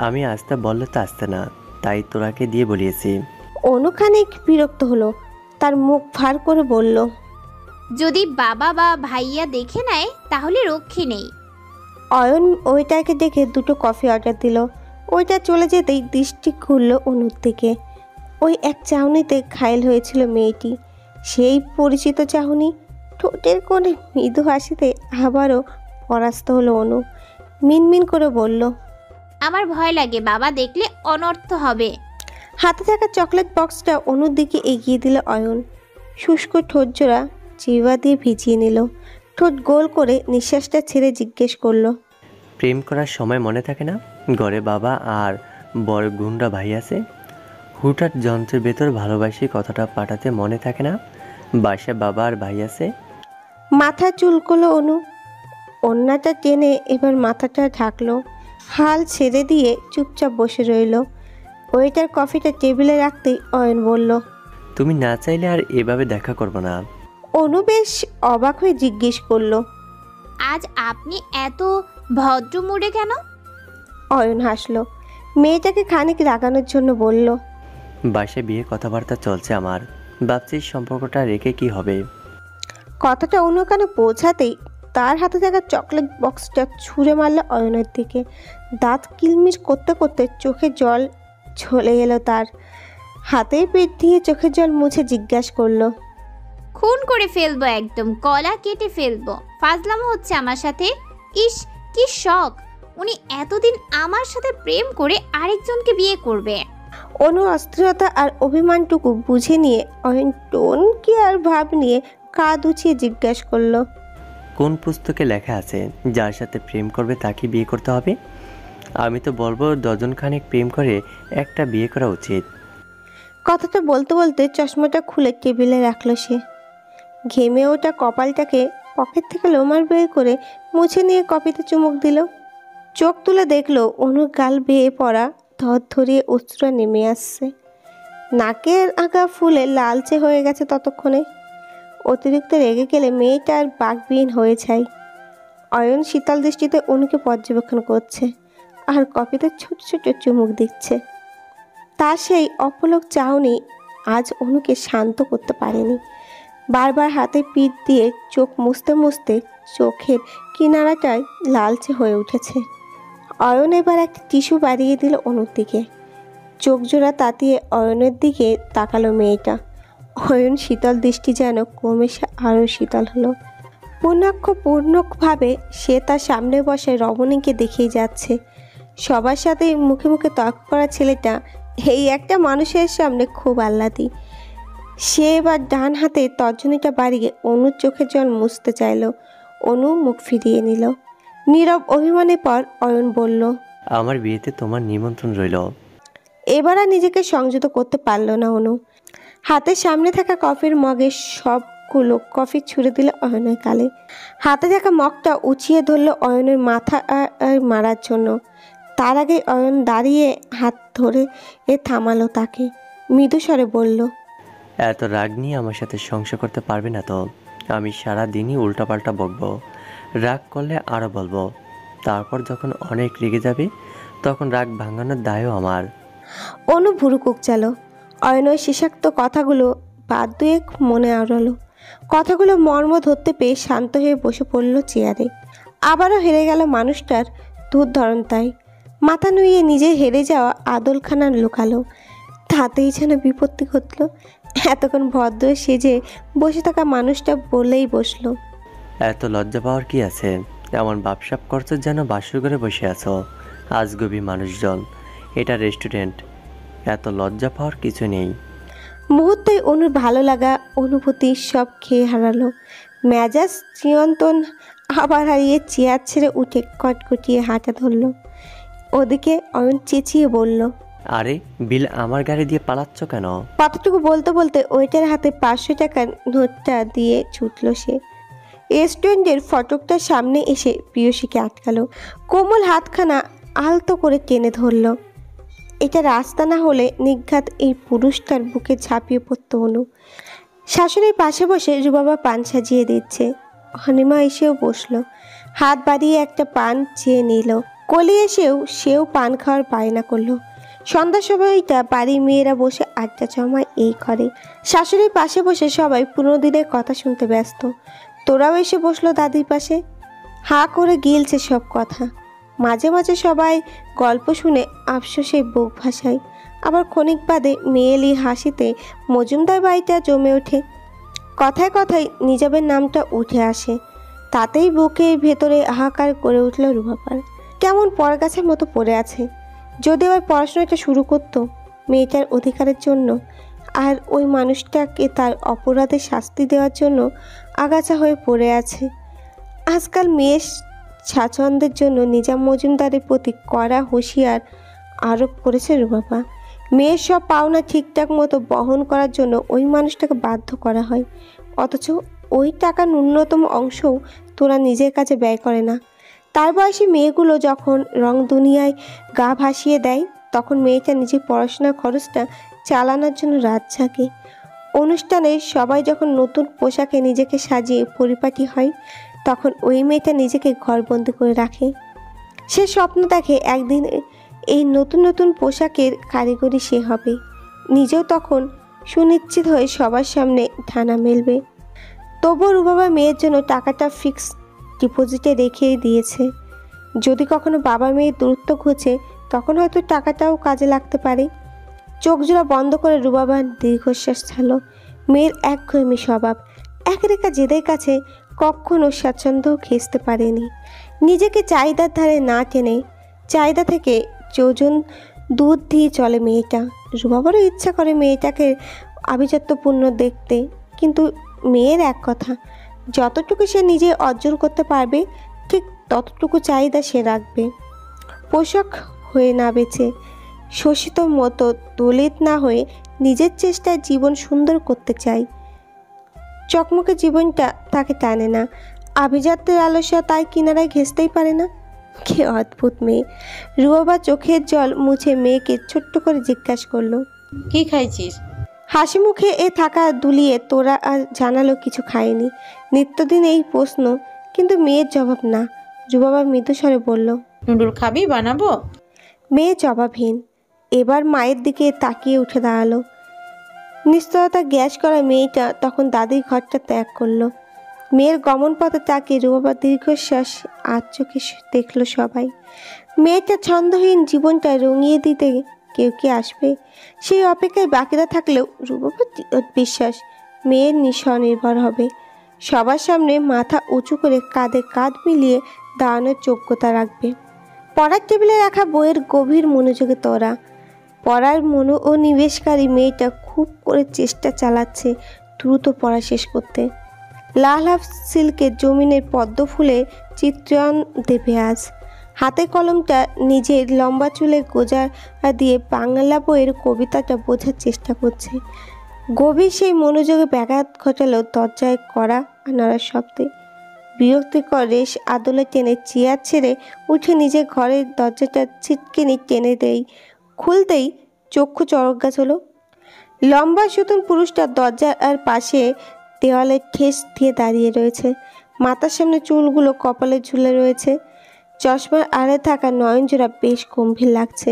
আমি আসতে বললে তো আসতে না, তাই তোরাকে দিয়ে বলিয়েছি।
অনু খানিক বিরক্ত হলো। তার মুখ ভার করে বলল,
যদি বাবা বা ভাইয়া দেখে নেয় তাহলে রক্ষে নেই।
অয়ন ওইটাকে দেখে দুটো কফি অর্ডার দিল। ওইটা চলে যেতেই দৃষ্টি ঘুরল অনুর দিকে। ওই এক চাহনিতে ঘায়েল হয়েছিল মেয়েটি, সেই পরিচিত চাহনি। ঠোঁটের কোণে মৃদু হাসিতে আবারও পরাস্ত হলো অনু। মিনমিন করে বলল,
আমার ভয় লাগে, বাবা দেখলে অনর্থ হবে।
হাতে থাকা চকলেট বক্সটা অনুর দিকে এগিয়ে দিল অয়ন। শুষ্ক ঠোঁট জোড়া জিহ্বা দিয়ে ভিজিয়ে নিল। ঠোঁট গোল করে নিঃশ্বাসটা ছেড়ে জিজ্ঞেস করলো,
প্রেম করার সময় মনে থাকে না, ঘরে বাবা আর বড় গুন্ডা ভাই আছে? হুটহাট যন্ত্রের ভেতর ভালোবাসি কথাটা পাঠাতে মনে থাকে না? বাসায় বাবা আর ভাই আছে?
মাথা চুলকলো অনু। ওড়নাটা টেনে এবার মাথাটা ঢাকলো, হাল ছেড়ে দিয়ে চুপচাপ বসে রইল। ওয়েটার কফিটা টেবিলে রাখতেই অয়ন বলল,
তুমি না চাইলে আর এভাবে দেখা করবো না।
অনু বেশ অবাক হয়ে জিজ্ঞেস করলো,
আজ আপনি এত ভদ্র মুডে কেন?
অয়ন হাসলো, মেয়েটাকে খানিক রাগানোর জন্য বলল,
বাসায় বিয়ে কথাবার্তা চলছে আমার, ভাবছি সম্পর্কটা রেখে কি হবে।
কথাটা অন্য কানে পৌঁছাতেই তার হাতে থাকা চকলেট বক্সটা ছুঁড়ে মারল অয়নের দিকে। দাঁত কিলমিশ করতে করতে চোখে জল চলে এলো তার। হাতে পিঠ দিয়ে চোখের জল মুছে জিজ্ঞাসা করলো,
খুন করে ফেলবো, একদম গলা কেটে ফেলবো। ফাজলামো হচ্ছে আমার সাথে? ইস, কি শখ! উনি এতদিন আমার সাথে প্রেম করে আরেকজনকে বিয়ে করবে।
অনু অস্থিরতা আর অভিমানটুকু বুঝে নিয়ে অয়ন টোন কি আর ভাব নিয়ে কাঁধ উঁচিয়ে জিজ্ঞাসা করলো,
কোন পুস্তকে লেখা আছে যার সাথে প্রেম করবে তাকে বিয়ে করতে হবে? আমি তো বলবো ডজনখানেক প্রেম করে একটা বিয়ে করা উচিত।
কথাটা বলতে বলতে চশমাটা খুলে টেবিলে রাখলো সে। ঘেমে ওঠা কপালটাকে পকেট থেকে লোমার বের করে মুছে নিয়ে কপিতে চুমুক দিল। চোখ তুলে দেখলো অনুর গাল বেয়ে পড়া ধরিয়ে অশ্রুরা নেমে আসছে। নাকের আগা ফুলে লালচে হয়ে গেছে ততক্ষণে। অতিরিক্ত রেগে গেলে মেয়েটা আর বাকবিহীন হয়ে যায়। অয়ন শীতল দৃষ্টিতে অনুকে পর্যবেক্ষণ করছে আর কপিতে ছোট ছোট চুমুক দিচ্ছে। তার সেই অপলক চাহনি আজ অনুকে শান্ত করতে পারেনি। বারবার হাতে পিঠ দিয়ে চোখ মুছতে মুছতে চোখের কিনারাটায় লালচে হয়ে উঠেছে। অয়ন এবার একটা টিস্যু বাড়িয়ে দিল অনুর দিকে। চোখ জোড়া তাতিয়ে অয়নের দিকে তাকালো মেয়েটা। অয়ন শীতল দৃষ্টি যেন ক্রমে আরও শীতল হলো। পূর্ণভাবে সে তার সামনে বসে রমণীকে দেখেই যাচ্ছে। সবার সাথে মুখে মুখে তর্ক করা ছেলেটা এই একটা মানুষের সামনে খুব আহ্লাদি। সে এবার ডান হাতে তর্জনীটা বাড়িয়ে অনুর চোখের জল মুছতে চাইল। অনু মুখ ফিরিয়ে নিল। নীরব অভিমানের পর অয়ন বলল,
আমার বিয়েতে তোমার নিমন্ত্রণ রইল।
এবার আর নিজেকে সংযত করতে পারল না অনু। হাতের সামনে থাকা কফির মগে সবগুলো কফি ছুঁড়ে দিল অয়নের গালে। হাতে থাকা মগটা উঁচিয়ে ধরল অয়নের মাথা মারার জন্য। তার আগে অয়ন দাঁড়িয়ে হাত ধরে থামালো তাকে। মৃদু স্বরে বলল,
এত রাগ নিয়ে আমার সাথে সংসার করতে পারবে না তো? আমি সারা দিনই উল্টাপাল্টা বকবো, রাগ করলে আরও বলবো। তারপর যখন অনেক রেগে যাবে তখন রাগ ভাঙানোর দায়ও আমার।
অনু ভুরু কুকচালো। অয়ন ওই শিশাক্ত কথাগুলো বাদ দুয়েক মনে আওড়ালো। কথাগুলো মর্ম ধরতে পেয়ে শান্ত হয়ে বসে পড়ল চেয়ারে। আবারও হেরে গেল মানুষটার দুর্ধরণ। তাই মাথা নুইয়ে নিজে হেরে যাওয়া আদলখানা লুকালো। তাতেই যেন বিপত্তি ঘটল। এতক্ষণ ভদ্র সেজে বসে থাকা মানুষটা বলেই বসলো,
এত লজ্জা পাওয়ার কি আছে? এমন বাপসাপ করছো যেন বাসর ঘরে বসে আছো। আজগবি মানুষজন, এটা রেস্টুরেন্ট, এত লজ্জা পাওয়ার কিছু নেই।
মুহূর্তেই অনুর ভালো লাগা অনুভূতি সব খেয়ে হারালো। মেজাজ চিরন্তন আবার হারিয়ে চেয়ার ছেড়ে উঠে কটকটিয়ে হাঁটা ধরল। ওদিকে অয়ন চেঁচিয়ে বলল,
আরে বিল আমার গাড়ি দিয়ে পালাচ্ছ কেন?
কতটুকু বলতে বলতে ওইটার হাতে 500 টাকার নোটটা দিয়ে ছুটল সে। রেস্টুরেন্টের ফটকটার সামনে এসে প্রিয়সীকে আটকালো। কোমল হাতখানা আলতো করে টেনে ধরল। এটা রাস্তা না হলে নিঘাত এই পুরুষটার বুকে ঝাঁপিয়ে পড়ত অনু। শাশুড়ির পাশে বসে রুবাবা পান সাজিয়ে দিচ্ছে। অনিমা এসেও বসলো, হাত বাড়িয়ে একটা পান চেয়ে নিল। কলি এসেও সেও পান খাওয়ার বায়না করলো। সন্ধ্যার সময়টা বাড়ির মেয়েরা বসে আড্ডা জমায় এই ঘরে। শাশুড়ির পাশে বসে সবাই পুরনো দিনের কথা শুনতে ব্যস্ত। তোরাও এসে বসলো দাদির পাশে, হাঁ করে গিলছে সব কথা। মাঝে মাঝে সবাই গল্প শুনে আফসোসে বুক ভাসায়। আবার ক্ষণিক বাদে মেয়েলি হাসিতে মজুমদার বাড়িটা জমে ওঠে। কথায় কথায় নিজাবের নামটা উঠে আসে। তাতেই বুকের ভেতরে হাহাকার করে উঠল রুবাপার। কেমন পরগাছের মতো পড়ে আছে। যদি আবার পড়াশোনাটা শুরু করতো মেয়েটার অধিকারের জন্য, আর ওই মানুষটাকে তার অপরাধের শাস্তি দেওয়ার জন্য আগাছা হয়ে পড়ে আছে। আজকাল মেয়ের স্বাচ্ছন্দ্যের জন্য নিজাম মজুমদারের প্রতি কড়া হুঁশিয়ার আরোপ করেছে রুবাপা। মেয়ের সব পাওনা ঠিকঠাক মতো বহন করার জন্য ওই মানুষটাকে বাধ্য করা হয়, অথচ ওই টাকার ন্যূনতম অংশও তোরা নিজের কাছে ব্যয় করে না। তার বয়সী মেয়েগুলো যখন রং দুনিয়ায় গা ভাসিয়ে দেয়, তখন মেয়েটা নিজের পড়াশোনার খরচটা চালানোর জন্য রাত জাগে। অনুষ্ঠানে সবাই যখন নতুন পোশাকে নিজেকে সাজিয়ে পরিপাটি হয়, তখন ওই মেয়েটা নিজেকে ঘরবন্দি করে রাখে। সে স্বপ্ন দেখে একদিন এই নতুন নতুন পোশাকের কারিগরি সে হবে। নিজেও তখন সুনিশ্চিত হয়ে সবার সামনে ঠানা মেলবে। তবুও রুবাবা মেয়ের জন্য টাকাটা ফিক্স ডিপোজিটে রেখে দিয়েছে। যদি কখনো বাবা মেয়ের দূরত্ব ঘুচে, তখন হয়তো টাকাটাও কাজে লাগতে পারে। চোখ জোড়া বন্ধ করে রুবাবা দীর্ঘশ্বাস ছাড়ল। মেয়ের একঘেয়েমি স্বভাব, এক রেখা জেদের কাছে কখনো স্বাচ্ছন্দ্য খেসতে পারেনি। নিজেকে চাহিদার ধারে না টেনে চাহিদা থেকে যোজন দুধ দিয়ে চলে মেয়েটা। রুবাবারও ইচ্ছা করে মেয়েটাকে আভিজাত্যপূর্ণ দেখতে, কিন্তু মেয়ের এক কথা, যতটুকু সে নিজে অর্জন করতে পারবে ঠিক ততটুকু চাহিদা সে রাখবে। পোশাক হয়ে না বেছে, শোষিত মতো দলিত না হয়ে নিজের চেষ্টায় জীবন সুন্দর করতে চাই। চকমকে জীবনটা তাকে টানে না, আভিজাত্যের আলস্য তাই কিনারায় ঘেঁষতেই পারে না। কি অদ্ভুত মেয়ে! রুবাবা চোখের জল মুছে মেয়েকে ছোট্ট করে জিজ্ঞাসা করলো,
কি খাইছিস?
হাসি মুখে থাকা দুলিয়ে তোরা আর জানালো কিছু খায়নি। নিত্যদিন এই প্রশ্ন, কিন্তু মেয়ের জবাব না। রুবাবা মৃদু স্বরে বলল,
নুডল খাবি? বানাবো?
মেয়ে জবাবহীন। এবার মায়ের দিকে তাকিয়ে উঠে দাঁড়ালো। নিশ্চয়তা গ্যাস করা মেয়েটা তখন দাদির ঘরটা ত্যাগ করলো। মেয়ের গমন পথে তাকিয়ে রুবাবা দীর্ঘশ্বাস আর চোখে দেখলো সবাই। মেয়েটা ছন্দহীন জীবনটা রঙিয়ে দিতে কেউ কি আসবে? সেই অপেক্ষায় বাকিরা থাকলেও রুবাবার বিশ্বাস মেয়ের স্বনির্ভর হবে। সবার সামনে মাথা উঁচু করে কাঁধে কাঁধ মিলিয়ে দাঁড়ানোর যোগ্যতা রাখবে। পড়ার টেবিলে রাখা বইয়ের গভীর মনোযোগে তোরা। পড়ার মনোনিবেশকারী মেয়েটা খুব করে চেষ্টা চালাচ্ছে দ্রুত পড়া শেষ করতে। লাল হাফ সিল্কের জমিনের পদ্ম ফুলে চিত্রায়ন দেবে আজ। হাতে কলমটা নিজের লম্বা চুলে গোজা দিয়ে বাংলা বইয়ের কবিতাটা বোঝার চেষ্টা করছে। গভীর সেই মনোযোগে ব্যাঘাত ঘটালো দরজায় কড়া নাড়ার শব্দে। বিরক্তিকর রেশ আদলে টেনে চেয়ার ছেড়ে উঠে নিজের ঘরের দরজাটা ছিটকিনি টেনে দেই। খুলতেই চক্ষু চড়ক গাছ হলো। লম্বা সুতন পুরুষটা দরজার পাশে দেওয়ালে ঠেস দিয়ে দাঁড়িয়ে রয়েছে। মাথার সামনে চুলগুলো কপালে ঝুলে রয়েছে। চশমার আড়ে থাকা নয়নজোড়া বেশ গম্ভীর লাগছে।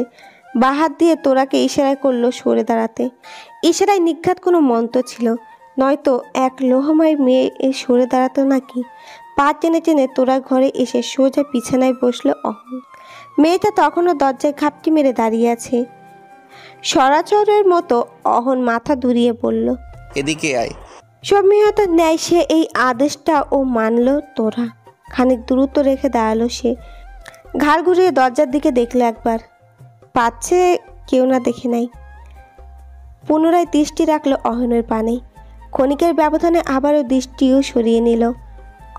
বাঁ হাত দিয়ে তোরাকে ইশারা করলো সরে দাঁড়াতে। ইশারায় নিঘাত কোনো মন্ত্র ছিল, নয়তো এক লোহময় মেয়ে সরে দাঁড়াতো নাকি। পা টেনে টেনে তোরা ঘরে এসে সোজা বিছানায় বসলো অহন। মেয়েটা তখনও দরজায় ঘাপটি মেরে দাঁড়িয়ে আছে। সরাচরের মতো অহন মাথা দুলিয়ে বলল,
এদিকে আয়।
সৌম্যতার ন্যায় সে এই আদেশটা ও মানল। তোরা খানিক দূরত্ব রেখে দাঁড়ালো সে। ঘাড় ঘুরিয়ে দরজার দিকে দেখলো একবার, পাচ্ছে কেউ না দেখে নাই। পুনরায় দৃষ্টি রাখলো অহনের পানে। ক্ষণিকের ব্যবধানে আবারও দৃষ্টিও সরিয়ে নিল।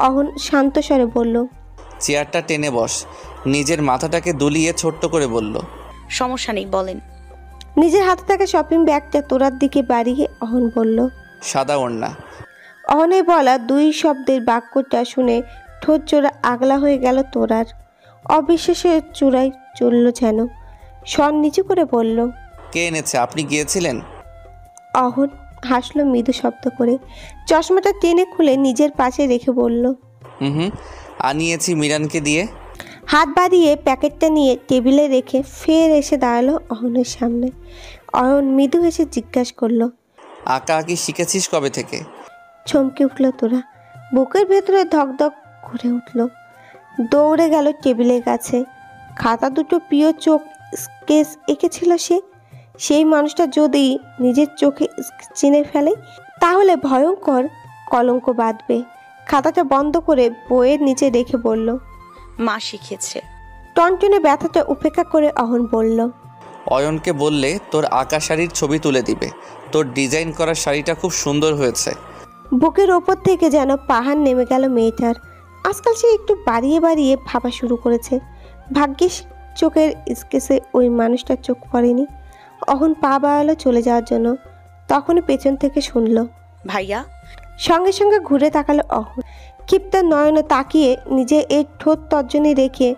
অহন শান্ত স্বরে বলল,
চেয়ারটা টেনে বস। নিজের মাথাটাকে দুলিয়ে ছোট্ট করে বলল,
সমস্যা নেই, বলেন।
নিজের হাতে থাকা শপিং ব্যাগটা তোরার দিকে বাড়িয়ে অহন বলল,
সাদা ওড়না।
অহনের বলা দুই শব্দের বাক্যটা শুনে ঠোঁট জোড়া আগলা হয়ে গেল তোরার। অবিশ্বাসের চূড়ায় চলল যেন। স্বর নিচু করে বলল,
কে এনেছে? আপনি গিয়েছিলেন?
অহন হাসলো মৃদু শব্দ করে। চশমাটা টেনে খুলে নিজের পাশে রেখে বলল,
হুম, আনিয়েছি মিরানকে দিয়ে।
হাত বাড়িয়ে প্যাকেটটা নিয়ে টেবিলে রেখে ফের এসে দাঁড়ালো অহনের সামনে। অহন মৃদু হেসে জিজ্ঞাসা করলো,
আঁকা আঁকি শিখেছিস কবে থেকে?
চমকে উঠল তোরা। বুকের ভেতরে ধকধক করে উঠল। দৌড়ে গেল টেবিলের কাছে। খাতা দুটো প্রিয় চোখ স্কেচ এঁকেছিল সে। সেই মানুষটা যদি নিজের চোখে চিনে ফেলে, তাহলে ভয়ঙ্কর কলঙ্ক বাঁধবে। খাতাটা বন্ধ করে বইয়ের নিচে রেখে বলল,
মা শিখেছে।
টনটনে ব্যথাটা উপেক্ষা করে অহন বলল,
অয়নকে বললে তোর আঁকা শাড়ির ছবি তুলে দিবে। তোর ডিজাইন করা শাড়িটা খুব সুন্দর হয়েছে।
বুকের ওপর থেকে যেন পাহাড় নেমে গেল মেয়েটার। আজকাল সে একটু বাড়িয়ে বাড়িয়ে ভাবা শুরু করেছে। ভাগ্যিস চোখের স্কেচে ওই মানুষটার চোখ পড়েনি। অহন পা বাড়ালো চলে যাওয়ার জন্য। তখনই পেছন থেকে শুনল,
ভাইয়া।
সঙ্গে সঙ্গে ঘুরে তাকালো অহন। ক্ষিপ্ত নয়নে তাকিয়ে নিজে এর ঠোঁট তর্জনী রেখে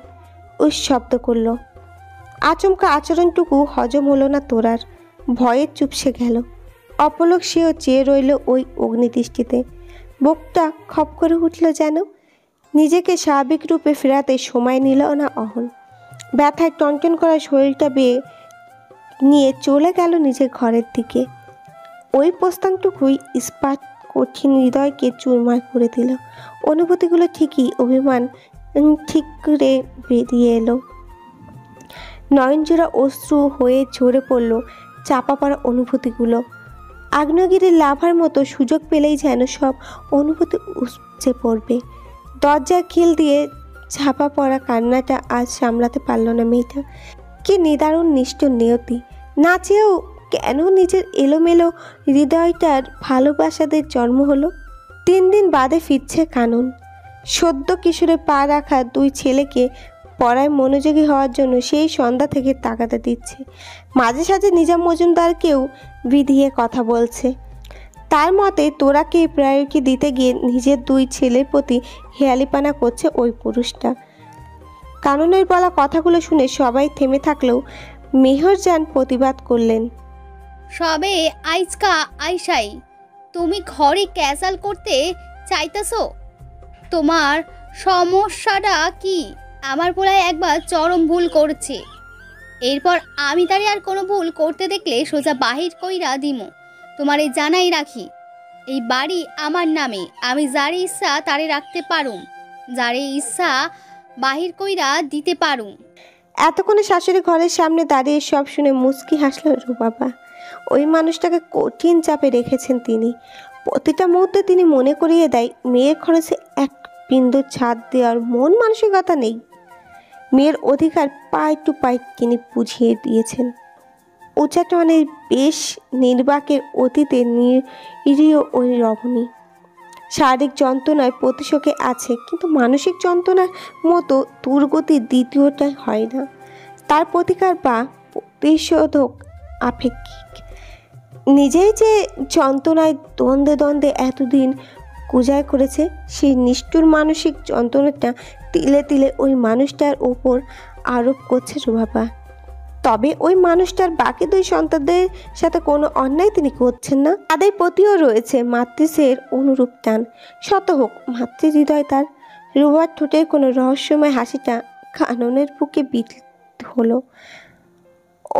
শব্দ করলো। আচমকা আচরণটুকু হজম হলো না তোরার, ভয়ে চুপসে গেল। অপলক সেও চেয়ে রইল ওই অগ্নিদৃষ্টিতে। বুকটা খপ করে উঠল যেন। নিজেকে স্বাভাবিক রূপে ফেরাতে সময় নিল না অহন। ব্যথায় টনটন করা শরীরটা বেয়ে নিয়ে চলে গেল নিজের ঘরের দিকে। ওই প্রস্থানটুকুই ইস্পাত কঠিন হৃদয়কে চুরমার করে দিল। অনুভূতিগুলো ঠিকই অভিমান ঠিক করে বেরিয়ে এলো। নয়নজোড়া অশ্রু হয়ে ঝরে পড়ল চাপা পড়া অনুভূতিগুলো। আগ্নেয়গিরির লাভার মতো সুযোগ পেলেই যেন সব অনুভূতি উপচে পড়বে। দরজার খিল দিয়ে ঝাপা পড়া কান্নাটা আজ সামলাতে পারল না মেয়েটা। কি নিদারুণ নিষ্ঠুর নিয়তি! না চেয়েও কেন নিজের এলোমেলো হৃদয়টার ভালোবাসাদের জন্ম হলো। 3 দিন বাদে ফিরছে কানন। সদ্য কিশোরে পা রাখা 2 ছেলেকে পড়ায় মনোযোগী হওয়ার জন্য সেই সন্ধ্যা থেকে তাগাদা দিচ্ছে। মাঝে সাঝে নিজাম মজুমদারকেও বিধিয়ে কথা বলছে। তার মতে তোরাকে প্রায়োরিটি দিতে গিয়ে নিজের 2 ছেলের প্রতি হেয়ালিপানা করছে ওই পুরুষটা। কাননের বলা কথাগুলো শুনে সবাই থেমে থাকলেও মেহরজান প্রতিবাদ করলেন।
সবে আইজকা আইসাই তুমি ঘরে ক্যাসাল করতে চাইতেছো? তোমার সমস্যাটা কি? আমার পোলায় একবার চরম ভুল করছে, এরপর আমি তারে আর কোনো ভুল করতে দেখলে সোজা বাহির কইরা দিমু। তোমারে জানাই রাখি, এই বাড়ি আমার নামে, আমি যারে ইচ্ছা তারে রাখতে পারুম, যারে ইচ্ছা বাহির কইরা দিতে পারুম।
এতক্ষণে শাশুড়ি ঘরের সামনে দাঁড়িয়ে সব শুনে মুচকি হাসল রুবাবা। ওই মানুষটাকে কঠিন চাপে রেখেছেন তিনি। প্রতিটা মুহূর্তে তিনি মনে করিয়ে দেয় মেয়ের খরচে এক বিন্দু ছাদ দেওয়ার মন মানসিকতা নেই। মেয়ের অধিকার পাই টু পাই তিনি বুঝিয়ে দিয়েছেন। উচ্চাটনের বেশ নির্বাকের অতীতে নিরীহ ওই রমণী। শারীরিক যন্ত্রণায় প্রতিশোধে আছে, কিন্তু মানসিক যন্ত্রণার মতো দুর্গতি দ্বিতীয়টাই হয় না। তার প্রতিকার বা প্রতিশোধক আপেক্ষিক। নিজেই যে যন্ত্রণায় দ্বন্দ্বে দ্বন্দ্বে এতদিন কুজায় করেছে, সেই নিষ্ঠুর মানসিক যন্ত্রণাটা তিলে তিলে ওই মানুষটার ওপর আরোপ করছে রুবাবা। তবে ওই মানুষটার বাকি 2 সন্তানদের সাথে কোনো অন্যায় তিনি করছেন না। তাদের প্রতিও রয়েছে মাতৃস্নেহের অনুরূপ টান। শত হোক মাতৃহৃদয় তার। রুবার ঠোঁটের কোনো রহস্যময় হাসিটা কাননের বুকে বিদ্ধ হলো।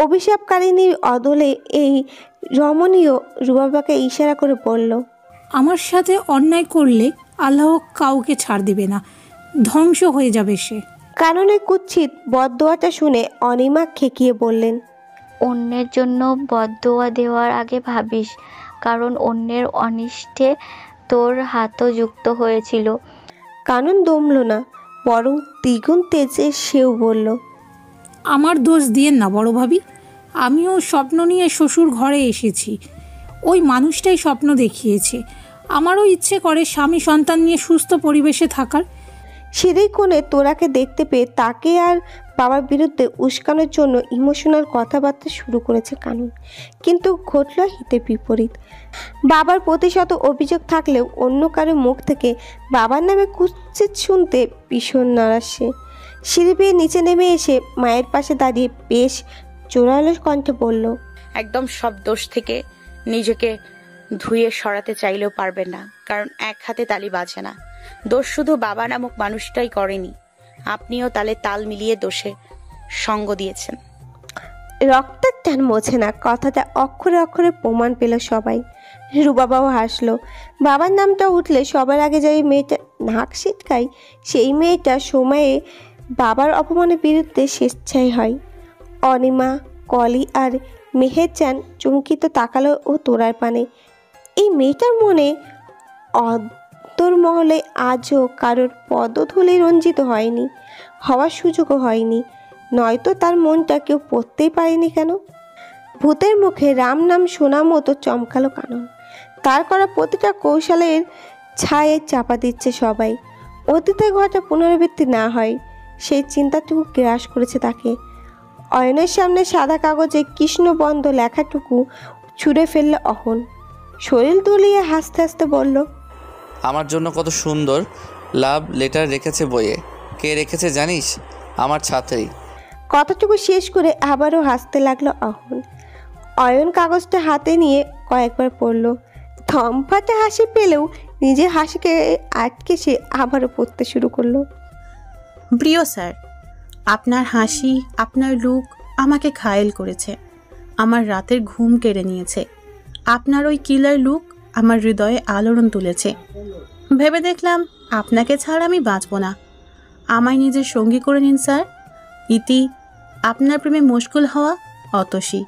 অভিশাপকারিণী অদলে এই রমণীয় রুবাবাকে ইশারা করে বলল,
আমার সাথে অন্যায় করলে আল্লাহ কাউকে ছাড় দিবে না, ধ্বংস হয়ে যাবে সে।
কাননের কুৎসিত বদদোয়াটা শুনে অনিমা খেকিয়ে বললেন,
অন্যের জন্য বদদোয়া দেওয়ার আগে ভাবিস, কারণ অন্যের অনিষ্টে তোর হাতও যুক্ত হয়েছিল।
কানন দমল না, বরং দ্বিগুণ তেজে সেও বলল,
আমার দোষ দিয়েন না বড় ভাবি, আমিও স্বপ্ন নিয়ে শ্বশুর ঘরে এসেছি। ওই মানুষটাই স্বপ্ন দেখিয়েছে। আমারও ইচ্ছে করে স্বামী সন্তান নিয়ে সুস্থ পরিবেশে থাকার।
সিঁড়ির কোণে তোরাকে দেখতে পেয়ে তাকে আর বাবার বিরুদ্ধে উস্কানোর জন্য ইমোশনাল কথাবার্তা শুরু করেছে কানন। কিন্তু ঘটল হিতে বিপরীত। বাবার প্রতিশত অভিযোগ থাকলেও অন্য কারো মুখ থেকে বাবার নামে কুৎসিত শুনতে ভীষণ নারাজ সে। সিঁড়ি বেয়ে নিচে নেমে এসে মায়ের পাশে দাঁড়িয়ে বেশ জোরালো কণ্ঠে বলল,
একদম সব দোষ থেকে নিজেকে ধুয়ে সরাতে চাইলেও পারবেন না, কারণ এক হাতে তালি বাজে না। দোষ শুধু বাবা নামক মানুষটাই করেনি, আপনিও তালে তাল মিলিয়ে দোষে সঙ্গ দিয়েছেন।
রক্তের টান মোছে না, কথাটা অক্ষরে অক্ষরে প্রমাণ পেল সবাই। রুবাবাও হাসলো। বাবার নামটা উঠলে সবার আগে যে মেয়েটা নাক ছিটকায়, সেই মেয়েটা সময়ে বাবার অপমানের বিরুদ্ধে স্বেচ্ছায় হয়। অনিমা, কলি আর মেহেরজান চমকিত তাকালো ও তোরার পানে। এই মেয়েটার মনে অন্তর্মহলে আজও কারোর পদধূলি রঞ্জিত হয়নি, হওয়ার সুযোগও হয়নি। নয়তো তার মনটা কেউ পড়তেই পারেনি কেন? ভূতের মুখে রাম নাম শোনা মতো চমকালো কানন। তার করা প্রতিটা কৌশলের ছায়ে চাপা দিচ্ছে সবাই। অতীতের ঘটা পুনরাবৃত্তি না হয় সেই চিন্তাটুকু গ্রাস করেছে তাকে। অয়নের সামনে সাদা কাগজে কৃষ্ণবন্ধ লেখাটুকু ছুঁড়ে ফেলল অহন। শরীর দুলিয়ে হাসতে হাসতে বলল,
আমার জন্য কত সুন্দর লাভ লেটার রেখেছে বইয়ে। কে রেখেছে জানিস? আমার ছাত্রী।
কথাটুকু শেষ করে আবারও হাসতে লাগলো অহন। অয়ন কাগজটা হাতে নিয়ে কয়েকবার পড়ল। থমফাটে হাসি পেলেও নিজের হাসিকে আটকে সে আবারও পড়তে শুরু করলো।
প্রিয় স্যার, আপনার হাসি, আপনার লুক আমাকে ঘায়েল করেছে, আমার রাতের ঘুম কেড়ে নিয়েছে। আপনার ওই কিলার লুক আমার হৃদয়ে আলোড়ন তুলেছে। ভেবে দেখলাম আপনাকে ছাড়া আমি বাঁচব না। আমায় নিজের সঙ্গী করে নিন স্যার। ইতি আপনার প্রেমে মশগুল হওয়া, অতসী।